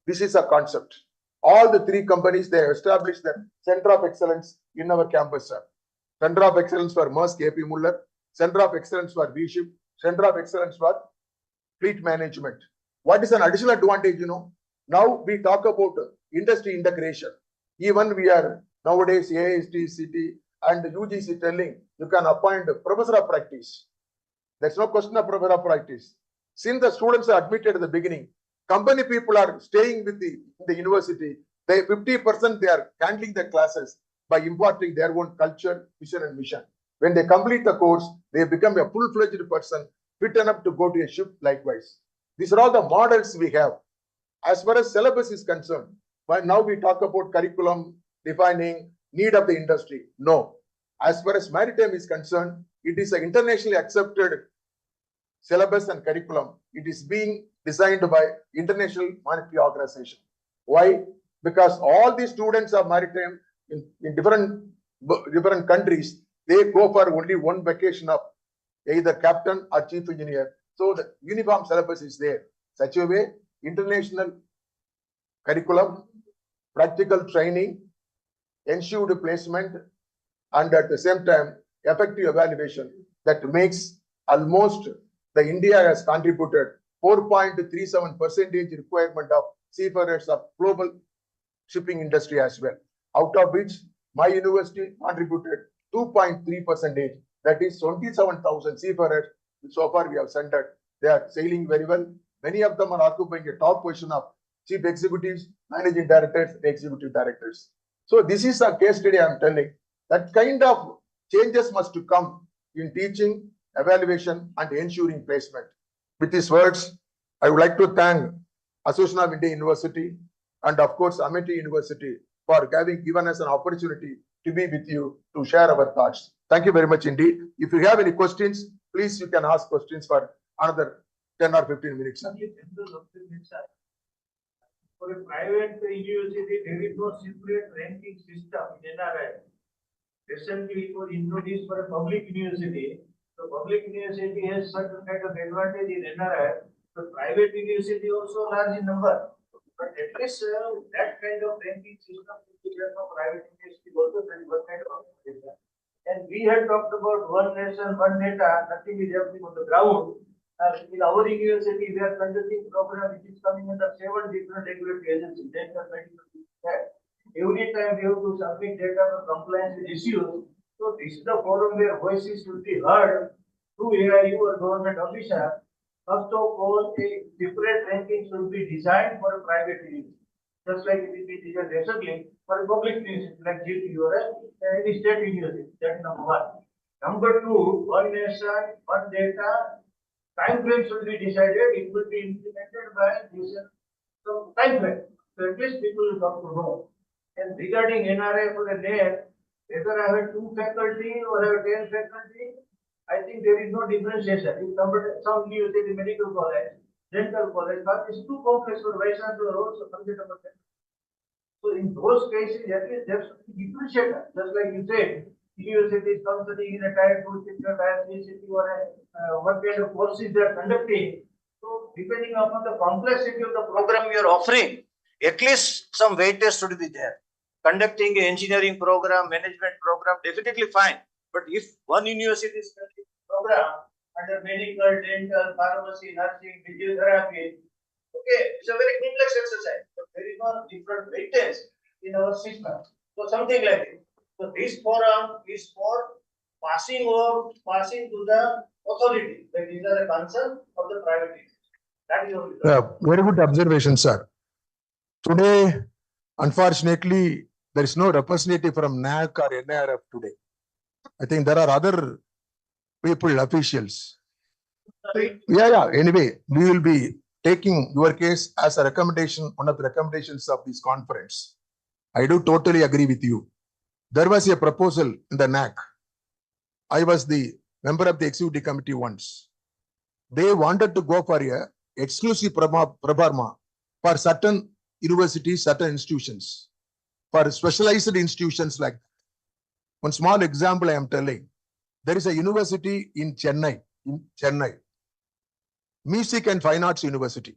This is a concept. All the three companies, they have established the Center of Excellence in our campus, sir. Center of Excellence for Maersk AP Muller, Center of Excellence for V-Ship, Center of Excellence for Fleet Management. What is an additional advantage, Now we talk about industry integration. Even we are nowadays AIST, CT and UGC telling you can appoint a professor of practice. There's no question of professor of practice. Since the students are admitted at the beginning, company people are staying with the university. They 50% they are handling the classes by imparting their own culture, vision and mission. When they complete the course, they become a full-fledged person, fit enough to go to a ship likewise. These are all the models we have. As far as syllabus is concerned, but now we talk about curriculum defining need of the industry. No. As far as maritime is concerned, it is an internationally accepted syllabus and curriculum. It is being designed by International Monetary Organization. Why? Because all the students of maritime in different countries, they go for only one vacation of either captain or chief engineer. So the uniform syllabus is there. Such a way, international curriculum, practical training, ensured placement, and at the same time, effective evaluation that makes almost the India has contributed 4.37% requirement of seafarers of global shipping industry as well. Out of which my university contributed 2.3%. That is 27,000 seafarers. So far we have sent it. They are sailing very well. Many of them are occupying a top position of chief executives, managing directors, executive directors. So this is a case study I am telling. That kind of changes must come in teaching, evaluation, and ensuring placement. With these words, I would like to thank Association of India University and of course Amity University for given us an opportunity to be with you to share our thoughts. Thank you very much indeed. If you have any questions, please you can ask questions for another 10 or 15 minutes. For a private university, there is no separate ranking system in NRI. Recently, it was introduced for a public university. The public university has certain kind of advantage in NRI. The private university also large in number. But at least that kind of ranking system should be there for private university also. That is one kind of data. And we had talked about one nation, one data. Nothing is happening on the ground. In our university, we are conducting program which is coming under 7 different regulatory agencies. Every time we have to submit data for compliance with issues. So this is the forum where voices should be heard through AIU or government official. First of all, a different ranking should be designed for a private university, just like it will be designed recently for a public university like GT or any state university. That's number one. Number two, one nation, one data. Time frame should be decided. It will be implemented by this time frame. So at least people will come to know. And regarding NRI for the net, whether I have 2 faculty or I have 10 faculty, I think there is no differentiation. If some university, medical college, dental college, but it's too complex for vice chancellor also forget about that. So in those cases, at least there should be differentiation. Just like you said, university is consulting in a tier 2 city or tier 3 city or what kind of courses they are conducting. So depending upon the complexity of the program you are offering, at least some weightage should be there. Conducting an engineering program, management program, definitely fine. But if one university is conducting a program under medical, dental, pharmacy, nursing, physiotherapy, okay, it's a very complex exercise. But there is no different weightage in our system. So something like this. So this forum is for passing to the authority. That these are the concern of the private institute. That is only. Very good observation, sir. Today, unfortunately, there is no representative from NAC or NIRF today. I think there are other people, officials. Yeah. Anyway, we will be taking your case as a recommendation, one of the recommendations of this conference. I do totally agree with you. There was a proposal in the NAC. I was the member of the executive committee once. They wanted to go for a exclusive proforma for certain universities, certain institutions, for specialized institutions like that. One small example I am telling. There is a university in Chennai, Music and Fine Arts University.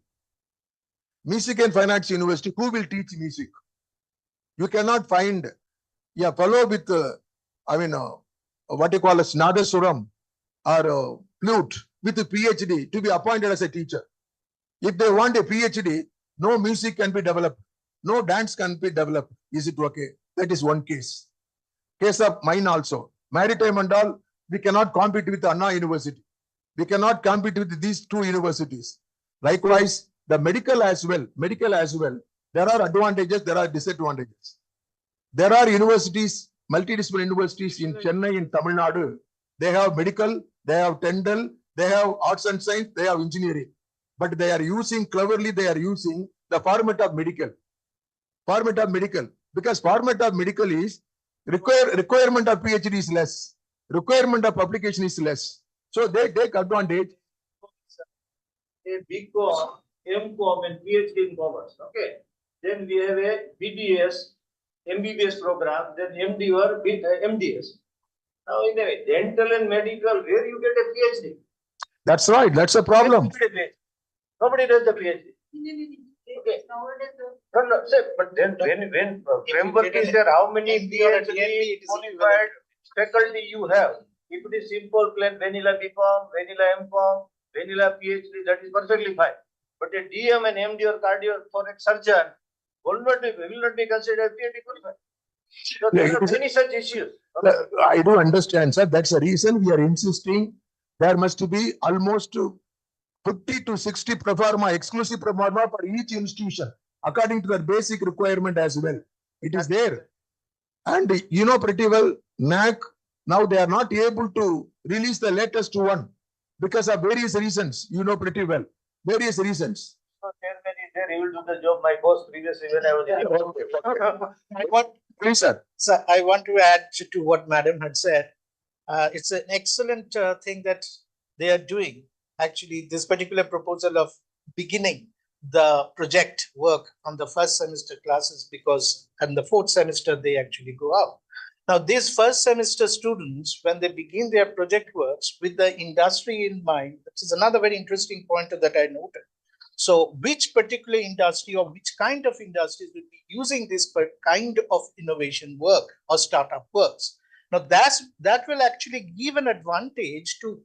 Music and Fine Arts University, who will teach music? You cannot find a fellow with, what you call a Nadasuram or flute with a PhD to be appointed as a teacher. If they want a PhD, no music can be developed, no dance can be developed. Is it okay? That is one case. Case of mine also. Maritime and all, we cannot compete with Anna University. We cannot compete with these two universities. Likewise, the medical as well. There are advantages, there are disadvantages. There are universities, multidisciplinary universities in Chennai, in Tamil Nadu. They have medical, they have dental, they have arts and science, they have engineering. But they are using, cleverly they are using the format of medical. Because format of medical is requirement of PhD is less. Requirement of publication is less. So they take advantage. A BCom, MCom and PhD in commerce. Okay. Then we have a BBS, MBBS program, then MD or MDS. Now in a dental and medical, where you get a PhD? That's right. That's a problem. Nobody does the PhD. Okay. No, sir, but then when framework is there, how many PhD qualified faculty you have? If it is simple, plain vanilla BCom, vanilla MCom, vanilla PhD, that is perfectly fine. But a DM and MD or cardiothoracic surgeon will not be considered PhD qualified. So there are many such issues. Okay. I do understand, sir. That's the reason we are insisting there must be almost 50 to 60 proforma, exclusive proforma for each institution, according to their basic requirement as well. It is there. And you know pretty well, NAC, now they are not able to release the latest one because of various reasons. You know pretty well. Various reasons. So chairman is there, he will do the job. My boss previously when I was in Please, sir. So I want to add to what Madam had said. It's an excellent thing that they are doing. Actually, this particular proposal of beginning the project work on the first semester classes, because in the fourth semester they actually go out. Now, these first semester students, when they begin their project works with the industry in mind, this is another very interesting point that I noted. So which particular industry or which kind of industries will be using this kind of innovation work or startup works? Now that will actually give an advantage to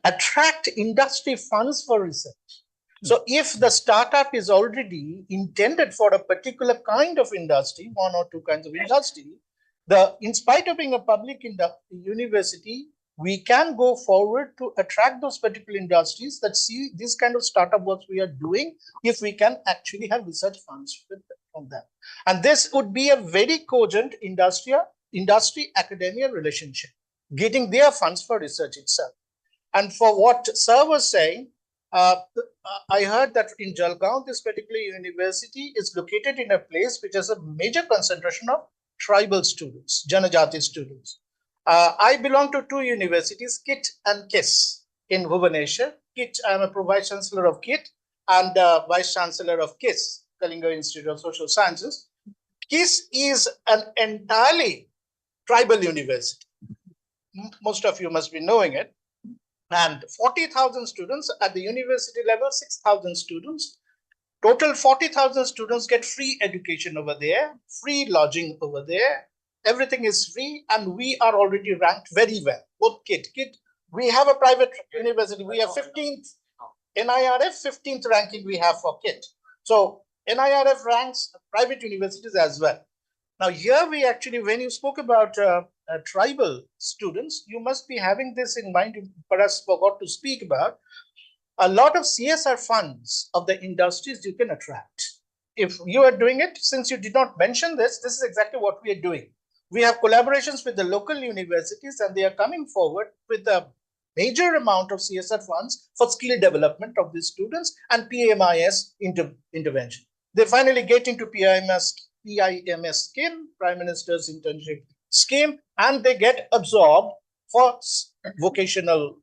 attract industry funds for research. So if the startup is already intended for a particular kind of industry, one or two kinds of industry, in spite of being a public university, we can go forward to attract those particular industries that see this kind of startup works we are doing, if we can actually have research funds from them. And this would be a very cogent industry academia relationship, getting their funds for research itself. And for what Sir was saying, I heard that in Jalgaon, this particular university is located in a place which has a major concentration of tribal students, Janajati students. I belong to two universities, KIT and KISS in Bhubaneswar. KIT, I am a Vice Chancellor of KIT and Vice Chancellor of KISS, Kalinga Institute of Social Sciences. KISS is an entirely tribal university. Most of you must be knowing it. And 40,000 students at the university level, 6,000 students. Total 40,000 students get free education over there, free lodging over there. Everything is free, and we are already ranked very well. Both KIT, we have a private university. We have 15th NIRF, 15th ranking we have for KIT. So NIRF ranks private universities as well. Now here we actually, when you spoke about tribal students, you must be having this in mind. You perhaps forgot to speak about a lot of CSR funds of the industries you can attract. If you are doing it, since you did not mention this, this is exactly what we are doing. We have collaborations with the local universities, and they are coming forward with a major amount of CSR funds for skill development of these students and PMIS intervention. They finally get into PIMS scheme, Prime Minister's Internship Scheme, and they get absorbed for vocational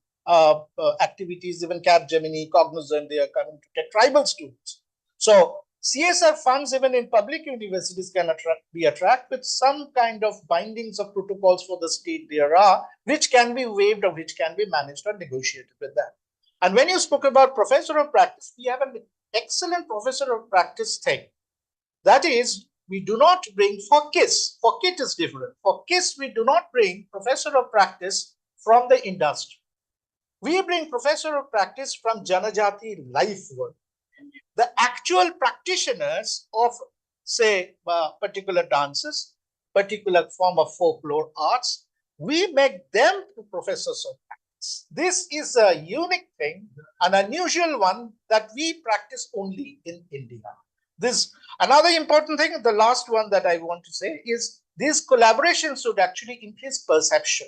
activities, even Capgemini, Cognizant, they are coming to get tribal students. So CSR funds, even in public universities, can be attracted with some kind of bindings of protocols for the state there are, which can be waived or which can be managed or negotiated with that. And when you spoke about professor of practice, we have an excellent professor of practice thing. That is, we do not bring for KISS. For KIT is different. For KISS, we do not bring professor of practice from the industry. We bring professor of practice from Janajati life work. The actual practitioners of, say, particular dances, particular form of folklore arts, we make them professors of practice. This is a unique thing, an unusual one that we practice only in India. This another important thing, the last one that I want to say is these collaborations should actually increase perception.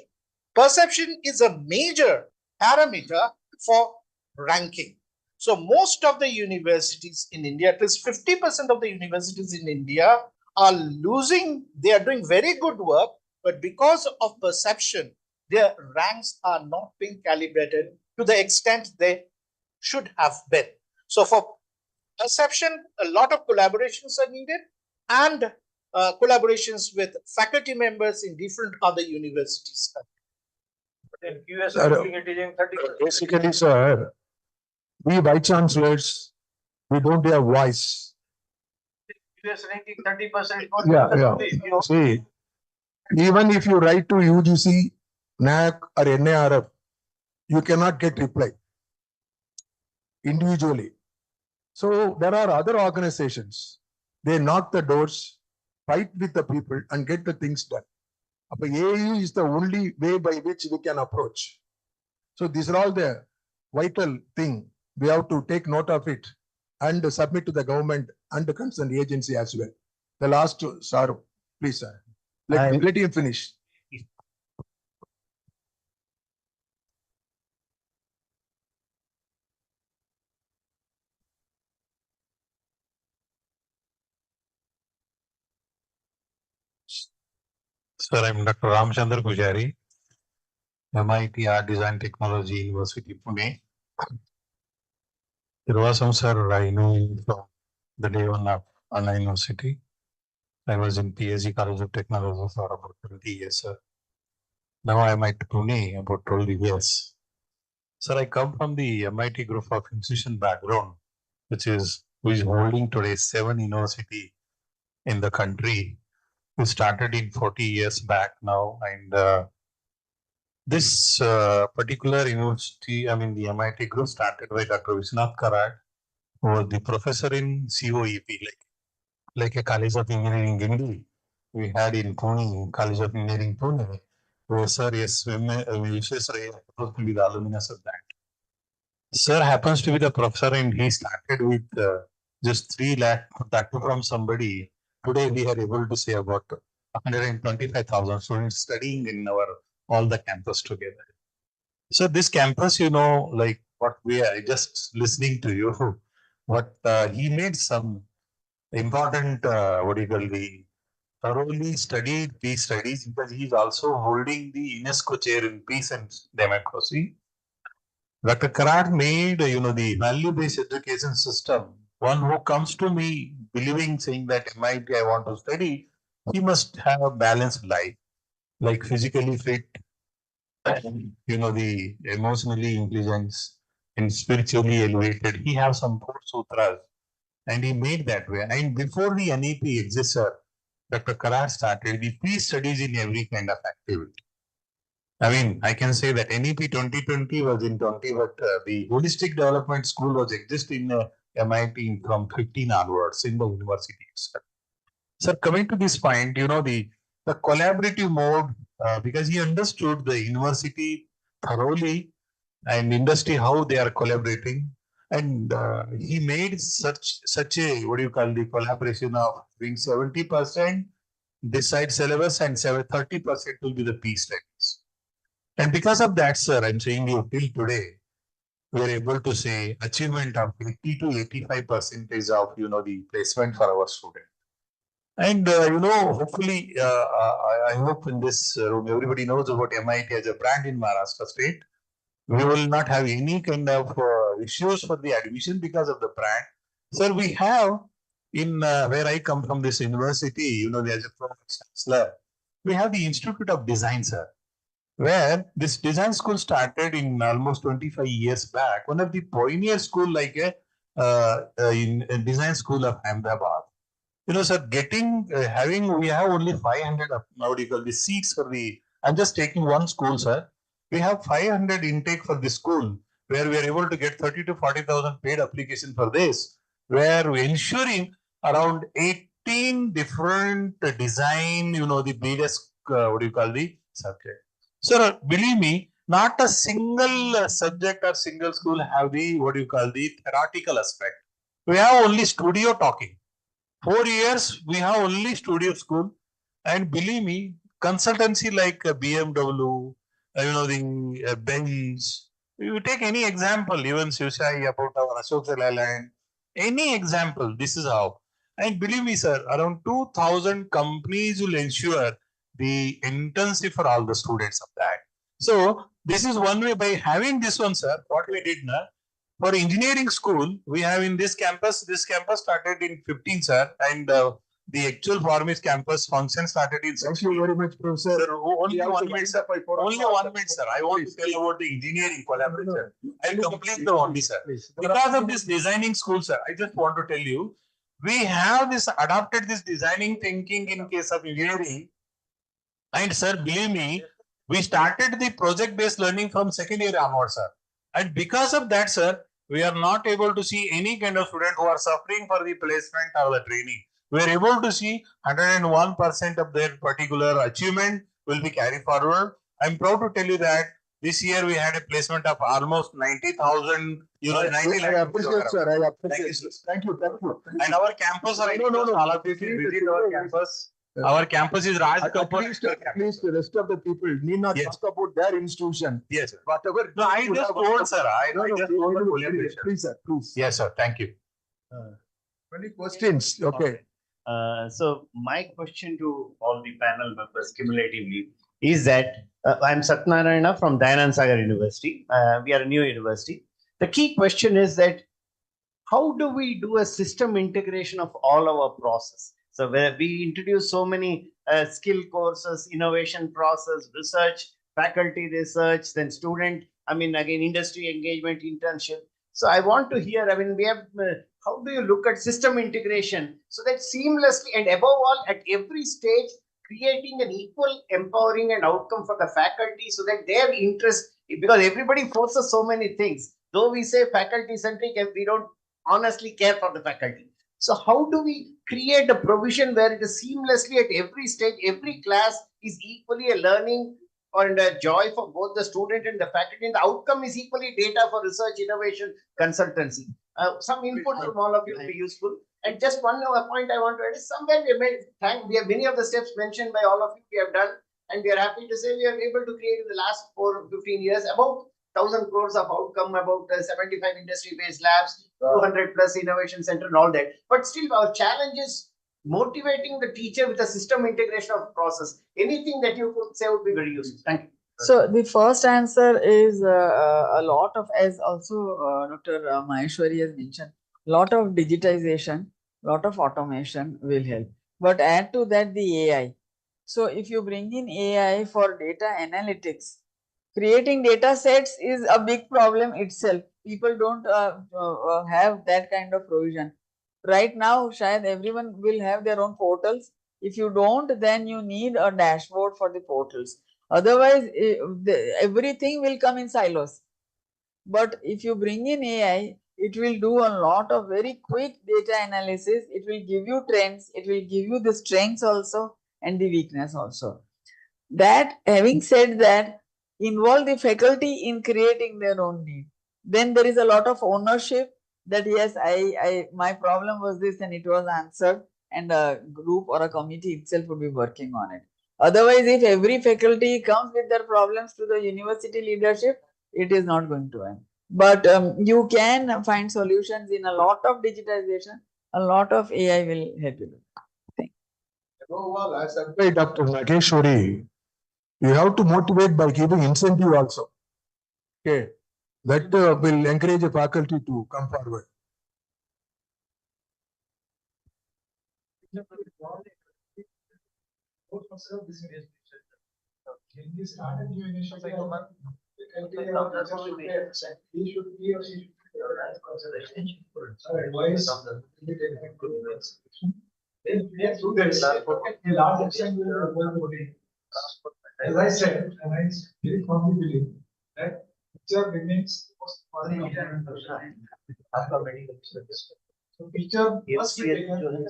Perception is a major parameter for ranking. So most of the universities in India, at least 50% of the universities in India are losing, they are doing very good work, but because of perception, their ranks are not being calibrated to the extent they should have been. So for perception, a lot of collaborations are needed, and collaborations with faculty members in different other universities. Basically, sir, we vice chancellors, we don't have voice. US ranking 30%. Yeah. See, even if you write to UGC, NAC or NARF, you cannot get reply individually. So there are other organizations. They knock the doors, fight with the people, and get the things done. But AAU is the only way by which we can approach. So these are all the vital thing. We have to take note of it and submit to the government and the concerned agency as well. The last, sir, please, sir. Let him finish. Sir, I'm Dr. Ramchandra Pujari, MIT Art Design Technology University, Pune. Hirvasam sir, I know him from the day one of Anna University. I was in PSG College of Technology for about 20 years, sir. Now I'm at Pune, about 12 years. Sir, I come from the MIT group of institution background, which is holding today 7 universities in the country. We started in 40 years back now, and this particular university, I mean the MIT group, started by Dr. Vishnath Karad, who was the professor in COEP, like a College of Engineering India. We had in Pune, College of Engineering Pune. Sir, yes, Vishweswar is supposed to be the alumnus of that. Sir happens to be the professor and he started with just 3 lakh that too from somebody. Today we are able to say about 125,000 students studying in our all the campus together. So this campus, like what we are just listening to you, what he made some important, what do you call the thoroughly studied peace studies because he's also holding the UNESCO chair in peace and democracy. Dr. Karat made, the value-based education system. One who comes to me believing, saying that MIT I want to study, he must have a balanced life, like physically fit, the emotionally intelligent and spiritually elevated. He has some four sutras and he made that way. And before the NEP existed, Dr. Karat started the peace studies in every kind of activity. I mean, I can say that NEP 2020 was in 20, but the holistic development school was existing in MIT from 15 onwards in the university itself. Sir, coming to this point, the collaborative mode, because he understood the university thoroughly and industry, how they are collaborating. And he made such a, what do you call the collaboration of being 70% this side syllabus and 30% will be the peace studies. And because of that, sir, I'm saying you till today, we're able to say achievement of 80 to 85% of, the placement for our student. And, hopefully, I hope in this room, everybody knows about MIT as a brand in Maharashtra state. We will not have any kind of issues for the admission because of the brand. Sir, we have in where I come from, this university, as a chancellor, we have the Institute of Design, sir, where this design school started in almost 25 years back. One of the pioneer school like in design school of Ahmedabad. Sir, we have only 500 what do you call the seats for the, I'm just taking one school, sir. We have 500 intake for the school where we are able to get 30 to 40,000 paid application for this, where we're ensuring around 18 different design, the biggest, what do you call the subject. Sir, believe me, not a single subject or single school have the, what do you call the theoretical aspect. We have only studio talking. 4 years, we have only studio school. And believe me, consultancy like BMW, the Benz, you take any example, even Shivshai about our Ashok Leyland, any example, this is how. And believe me, sir, around 2,000 companies will ensure the internship for all the students of that. So this is one way. By having this one, sir, what we did now, for engineering school, we have in this campus started in 15, sir, and the actual Formist campus function started in 16. Thank you very much, Professor. Sir, only 1 minute, sir. Only 1 minute, sir. I want to tell you about the engineering collaboration. I'll complete the only, sir. Because of this designing school, sir, I just want to tell you, we have adopted this designing thinking in case of engineering. And sir, believe me, we started the project-based learning from second year onwards, sir. And because of that, sir, we are not able to see any kind of student who are suffering for the placement or the training. We are able to see 101% of their particular achievement will be carried forward. I'm proud to tell you that this year we had a placement of almost 90,000. I appreciate, sir. I appreciate. Thank you. And our campus, all of you can visit our campus. Our campus is Raj Kapoor. At least the rest of the people need not talk about their institution. Yes, sir. Whatever. No, I just told, sir. I just told the collaboration. Please, sir. Please. Yes, sir. Thank you. Any questions? Okay. So my question to all the panel members cumulatively is that I'm Satyanarayana from Dayanand Sagar University. We are a new university. The key question is that how do we do a system integration of all our process? So where we introduce so many skill courses, innovation process, research, faculty research, then student, again, industry engagement, internship. So I want to hear, we have, how do you look at system integration so that seamlessly and above all at every stage, creating an equal empowering and outcome for the faculty so that their interest, because everybody forces so many things. Though we say faculty centric, and we don't honestly care for the faculty. So how do we create a provision where it is seamlessly at every stage, every class is equally a learning and a joy for both the student and the faculty. And the outcome is equally data for research, innovation, consultancy. Some input from all of you will be useful. And just one more point I want to add is somewhere we have many of the steps mentioned by all of you we have done, and we are happy to say we are able to create in the last 15 years about 1,000 crores of outcome, about 75 industry-based labs, 200 plus innovation center and all that. But still our challenge is motivating the teacher with a system integration of process. Anything that you could say would be very useful. Thank you. So the first answer is a lot of, as also Dr. Maheshwari has mentioned, lot of digitization, lot of automation will help. But add to that the AI. So if you bring in AI for data analytics, creating data sets is a big problem itself. People don't have that kind of provision. Right now, shayad everyone will have their own portals. If you don't, then you need a dashboard for the portals. Otherwise, everything will come in silos. But if you bring in AI, it will do a lot of very quick data analysis. It will give you trends. It will give you the strengths also and the weakness also. That, having said that, involve the faculty in creating their own need. Then there is a lot of ownership that yes, my problem was this and it was answered, and a group or a committee itself would be working on it. Otherwise, if every faculty comes with their problems to the university leadership, it is not going to end. But you can find solutions in a lot of digitization. A lot of AI will help you. As said by Dr. Nageshwari, you have to motivate by giving incentive also. Okay, that will encourage the faculty to come forward. As I said, and I very firmly believe that teacher remains the most important component of the medical service. So teacher must be taken.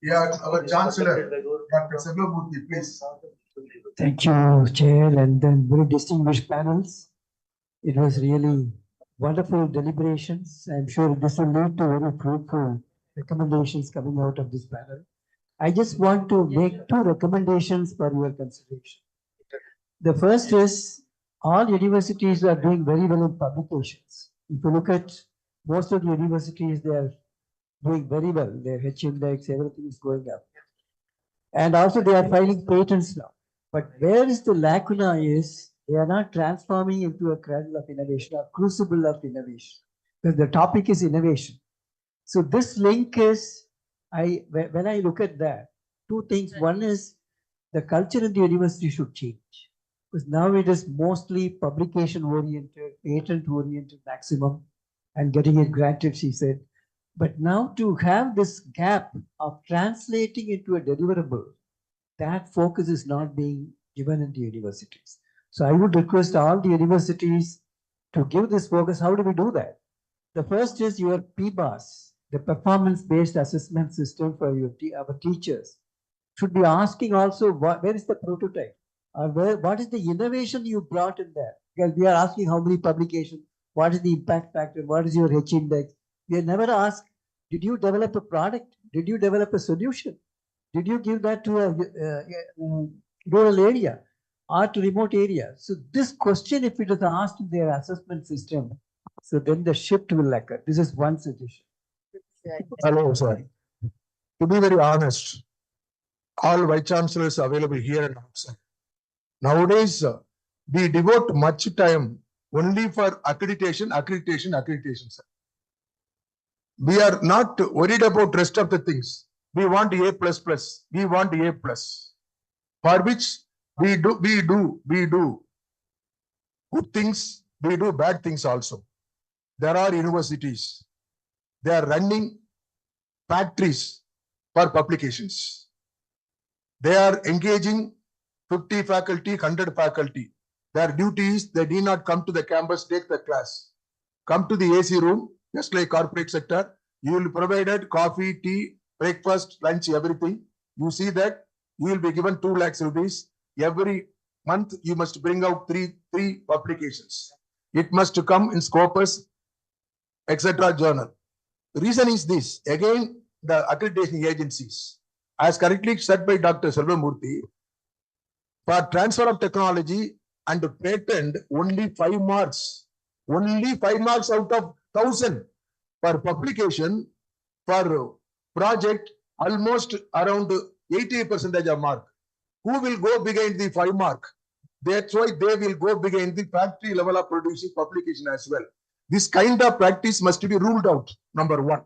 Yeah, our Chancellor, Dr. Sablamurthy, please. Thank you, Chair, and then very distinguished panels. It was really wonderful deliberations. I'm sure this will lead to very fruitful recommendations coming out of this panel. I just want to make two recommendations for your consideration. The first is all universities are doing very well in publications. If you look at most of the universities, they are doing very well. Their H index, everything is going up. And also they are filing patents now. But where is the lacuna is they are not transforming into a cradle of innovation or crucible of innovation. Because the topic is innovation. So this link is, when I look at that, two things. One is the culture in the university should change. Because now it is mostly publication oriented, patent oriented maximum, and getting it granted, she said. But now to have this gap of translating into a deliverable, that focus is not being given in the universities. So I would request all the universities to give this focus. How do we do that? The first is your PBAS, the performance-based assessment system for our teachers. Should be asking also where is the prototype, or what is the innovation you brought in there? Because we are asking how many publications, what is the impact factor, what is your H index? We have never asked, did you develop a product? Did you develop a solution? Did you give that to a rural area or to remote area? So this question, if it is asked in their assessment system, so then the shift will occur. This is one suggestion. Hello, sir. To be very honest, all vice chancellors available here and outside. Nowadays, we devote much time only for accreditation, sir. We are not worried about rest of the things. We want A++. We want A+. For which we do good things, we do bad things also. There are universities. They are running factories for publications. They are engaging 50 faculty, 100 faculty. Their duty is they need not come to the campus, take the class. Come to the AC room, just like corporate sector. You will be provided coffee, tea, breakfast, lunch, everything. You see that you will be given 2 lakhs rupees. every month you must bring out three publications. It must come in Scopus, etc. journal. The reason is this. Again, the accreditation agencies, as correctly said by Dr. Selvamurthy, for transfer of technology and patent, only 5 marks. Only 5 marks out of 1,000. For publication, for project, almost around 80% of mark. Who will go behind the 5 mark? That's why they will go behind the factory level of producing publication as well. This kind of practice must be ruled out, number one.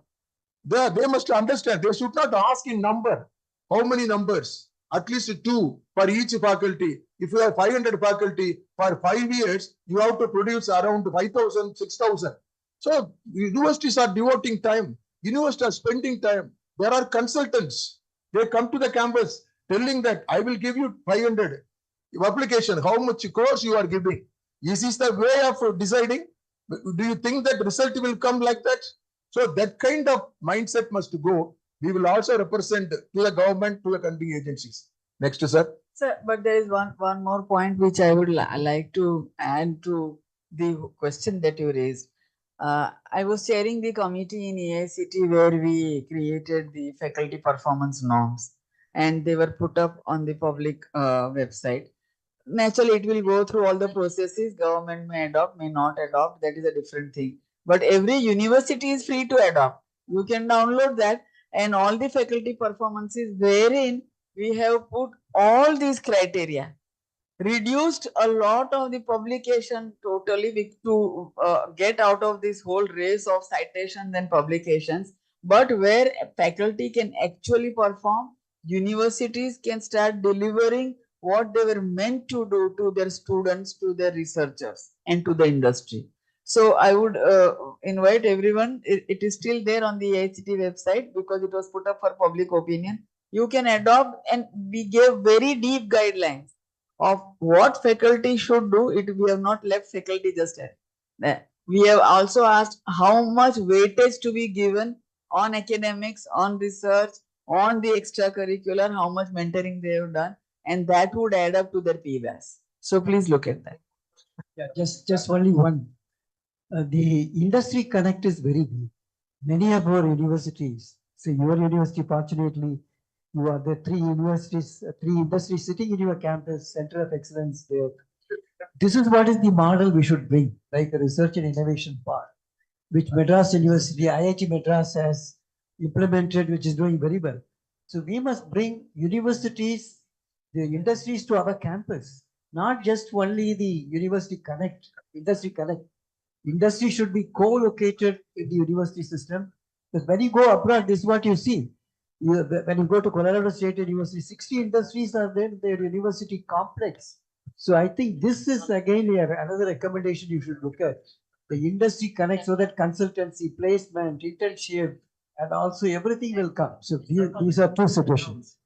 They must understand, they should not ask in number. How many numbers? At least 2 for each faculty. If you have 500 faculty, for 5 years, you have to produce around 5,000, 6,000. So universities are devoting time. Universities are spending time. There are consultants. They come to the campus telling that I will give you 500 application. How much course you are giving? Is this the way of deciding? Do you think that result will come like that? So that kind of mindset must go. We will also represent to the government, to the country agencies. Next, sir. Sir, but there is one more point which I would like to add to the question that you raised. I was chairing the committee in AICT where we created the faculty performance norms, and they were put up on the public website. Naturally, it will go through all the processes. Government may adopt, may not adopt. That is a different thing. But every university is free to adopt. You can download that, and all the faculty performances wherein we have put all these criteria, reduced a lot of the publication totally to get out of this whole race of citations and publications. But where faculty can actually perform, universities can start delivering what they were meant to do to their students, to their researchers, and to the industry. So I would invite everyone. It is still there on the AICT website because it was put up for public opinion. You can adopt, and we gave very deep guidelines of what faculty should do. We have not left faculty just yet. We have also asked how much weightage to be given on academics, on research, on the extracurricular, how much mentoring they have done, and that would add up to their PBAS. So please look at that. Yeah, just only one. The industry connect is very big. Many of our universities, say your university, fortunately, you are the 3 universities, 3 industries sitting in your campus, center of excellence there. This is what is the model we should bring, like a research and innovation part, which Madras University, IIT Madras has implemented, which is doing very well. So we must bring universities, the industries to our campus, not just only the university connect, industry connect. Industry should be co-located in the university system. Because when you go abroad, this is what you see. When you go to Colorado State University, 60 industries are there in their university complex. So I think this is again another recommendation you should look at. The industry connect so that consultancy, placement, internship, and also everything will come. So these are 2 suggestions.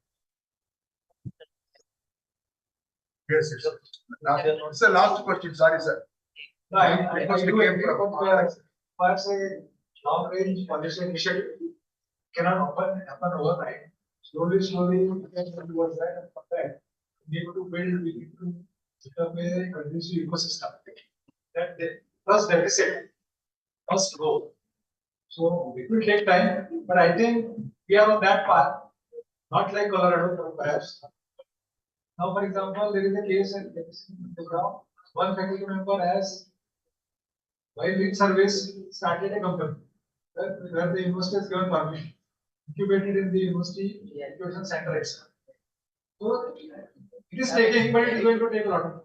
Yes, sir. It's the last question. Sorry, sir. No, I for say long range policy initiative cannot happen overnight. Slowly, we can come towards that, and from that, we need to become a conducive ecosystem. First deficit, first goal. So it will take time, but I think we are on that path, not like Colorado, perhaps. Now, for example, there is a case in the ground. One faculty member has, while doing service, started a company where the university has given permission, incubated in the university incubation center itself. So it is taking, but it is going to take a lot of time.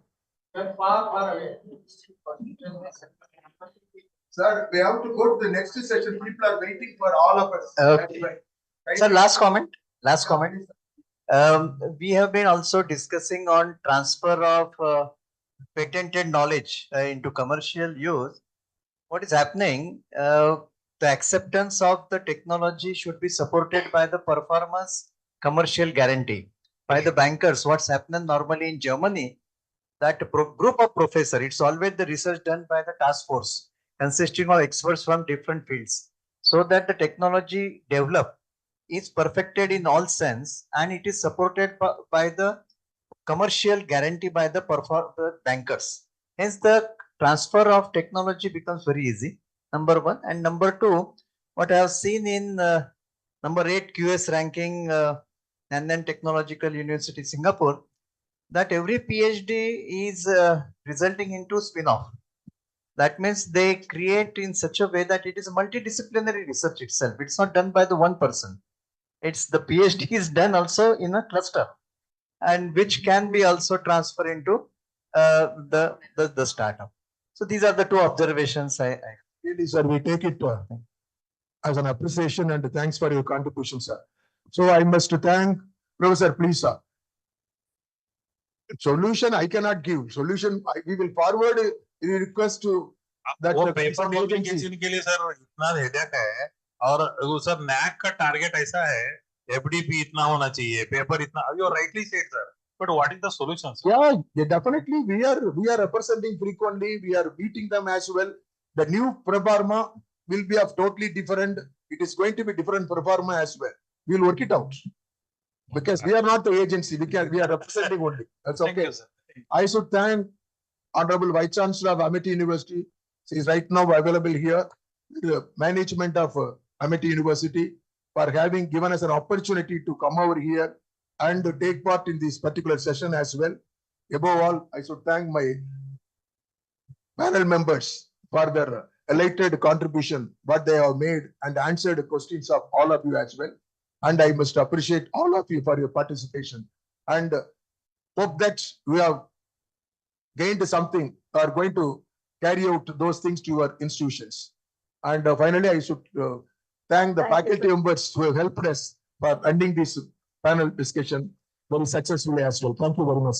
That's far away. Sir, we have to go to the next session. People are waiting for all of us. Okay. Sir, last comment. We have been also discussing on transfer of patented knowledge into commercial use. What is happening? The acceptance of the technology should be supported by the performance commercial guarantee by the bankers. What's happening normally in Germany, that group of professors, it's always the research done by the task force consisting of experts from different fields, so that the technology developed is perfected in all sense and it is supported by the commercial guarantee by the bankers. Hence, the transfer of technology becomes very easy. Number one. And number two, what I have seen in number 8 QS ranking and then Technological University Singapore, that every PhD is resulting into spin-off. That means they create in such a way that it is multidisciplinary research itself. It's not done by the one person. It's the PhD is done also in a cluster, and which can be also transferred into the startup. So these are the two observations I Really, sir, we take it as an appreciation and thanks for your contribution, sir. So I must thank Professor, please, sir. Solution I cannot give. Solution we will forward a request to that वो the paper concerned agency. Publication के लिए sir इतना headache है और वो sir NAAC का target ऐसा है एफडीपी इतना होना चाहिए पेपर इतना you rightly said sir but what is the solution Yeah, definitely we are representing frequently. We are meeting them as well. The new proforma will be of totally different. It is going to be different proforma as well. We will work it out because we are not the agency. We are representing only. That's okay. Thank you, sir. I should thank Honorable Vice Chancellor of Amity University. She is right now available here. The management of Amity University for having given us an opportunity to come over here and to take part in this particular session as well. Above all, I should thank my panel members for their elated contribution, what they have made and answered the questions of all of you as well. And I must appreciate all of you for your participation and hope that we have gained something or going to carry out those things to your institutions. And finally, I should thank the faculty members who have helped us for ending this panel discussion very successfully as well. Thank you very much.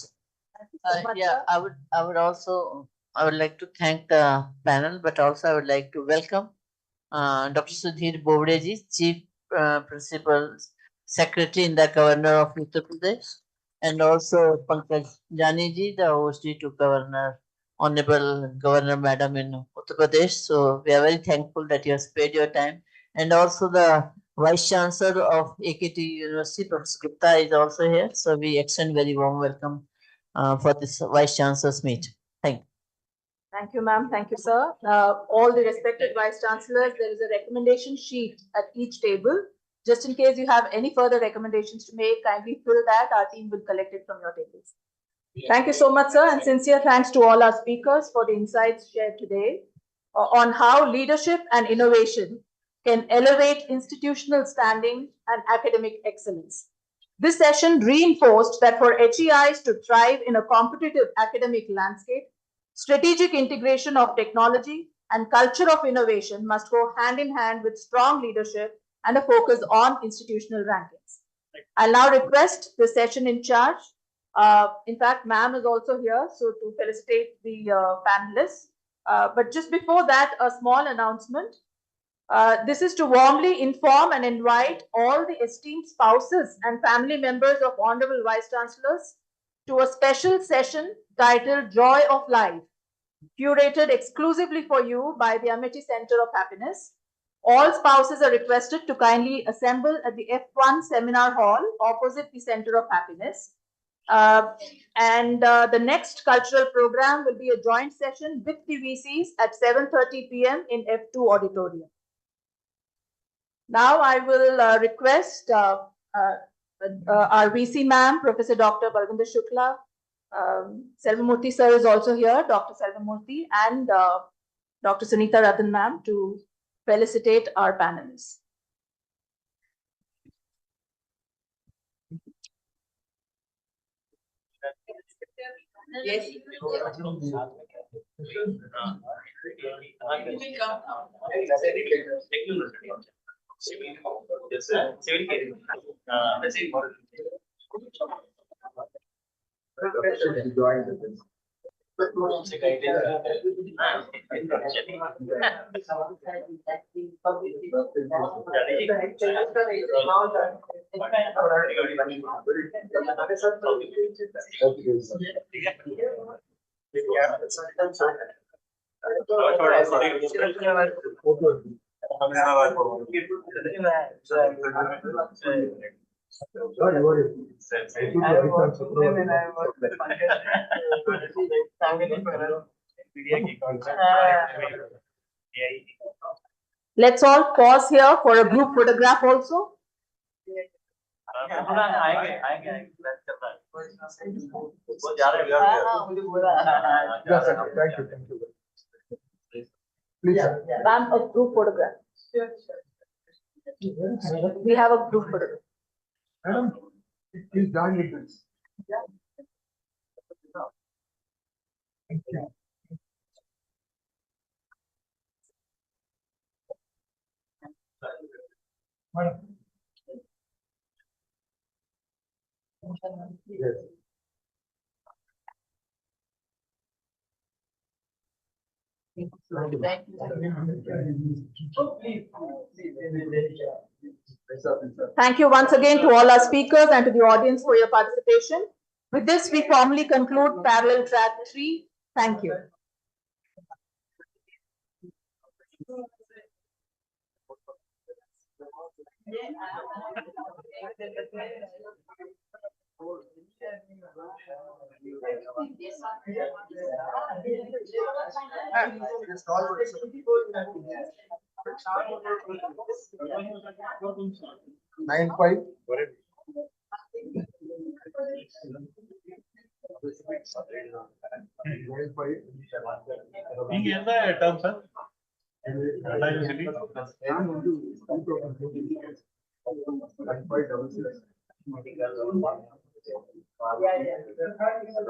Yeah, I would like to thank the panel, but also I would like to welcome Dr. Sudhir Bovdeji, Chief Principal Secretary in the Governor of Uttar Pradesh, and also Pankaj Janiji, the OSD to Governor, Honorable Governor Madam in Uttar Pradesh. So we are very thankful that you have spared your time, and also the Vice Chancellor of AKT University, Professor Gupta, is also here. So we extend very warm welcome for this Vice Chancellor's meet. Thank you. Thank you, ma'am. Thank you, sir. All the respected Vice Chancellors, there is a recommendation sheet at each table. Just in case you have any further recommendations to make, kindly fill that. Our team will collect it from your tables. Thank you so much, sir, and sincere thanks to all our speakers for the insights shared today on how leadership and innovation can elevate institutional standing and academic excellence. This session reinforced that for HEIs to thrive in a competitive academic landscape, strategic integration of technology and culture of innovation must go hand in hand with strong leadership and a focus on institutional rankings. I'll now request the session in charge. In fact, ma'am is also here, so to felicitate the panelists. But just before that, a small announcement. This is to warmly inform and invite all the esteemed spouses and family members of Honorable Vice Chancellors to a special session titled Joy of Life, curated exclusively for you by the Amity Center of Happiness. All spouses are requested to kindly assemble at the F3-Seminar hall opposite the Center of Happiness. The next cultural program will be a joint session with the VCs at 7:30 p.m. in F2 auditorium. Now I will request our VC ma'am, Professor Dr. Balvinder Shukla. Selvamurthy sir is also here, Dr. Selvamurthy, and Dr. Sunita Ratan ma'am to felicitate our panelists. Yes. Let's all pause here for a group photograph also. Yes, sir. Thank you. Thank you. Please, sir. Ma'am, a group photograph. We have a group photograph. Madam, please join with us. Thank you. Madam. Yes. Thank you once again to all our speakers and to the audience for your participation. With this, we formally conclude parallel track 3. Thank you. Nine five. நீங்க எந்த term sir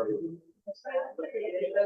Uni-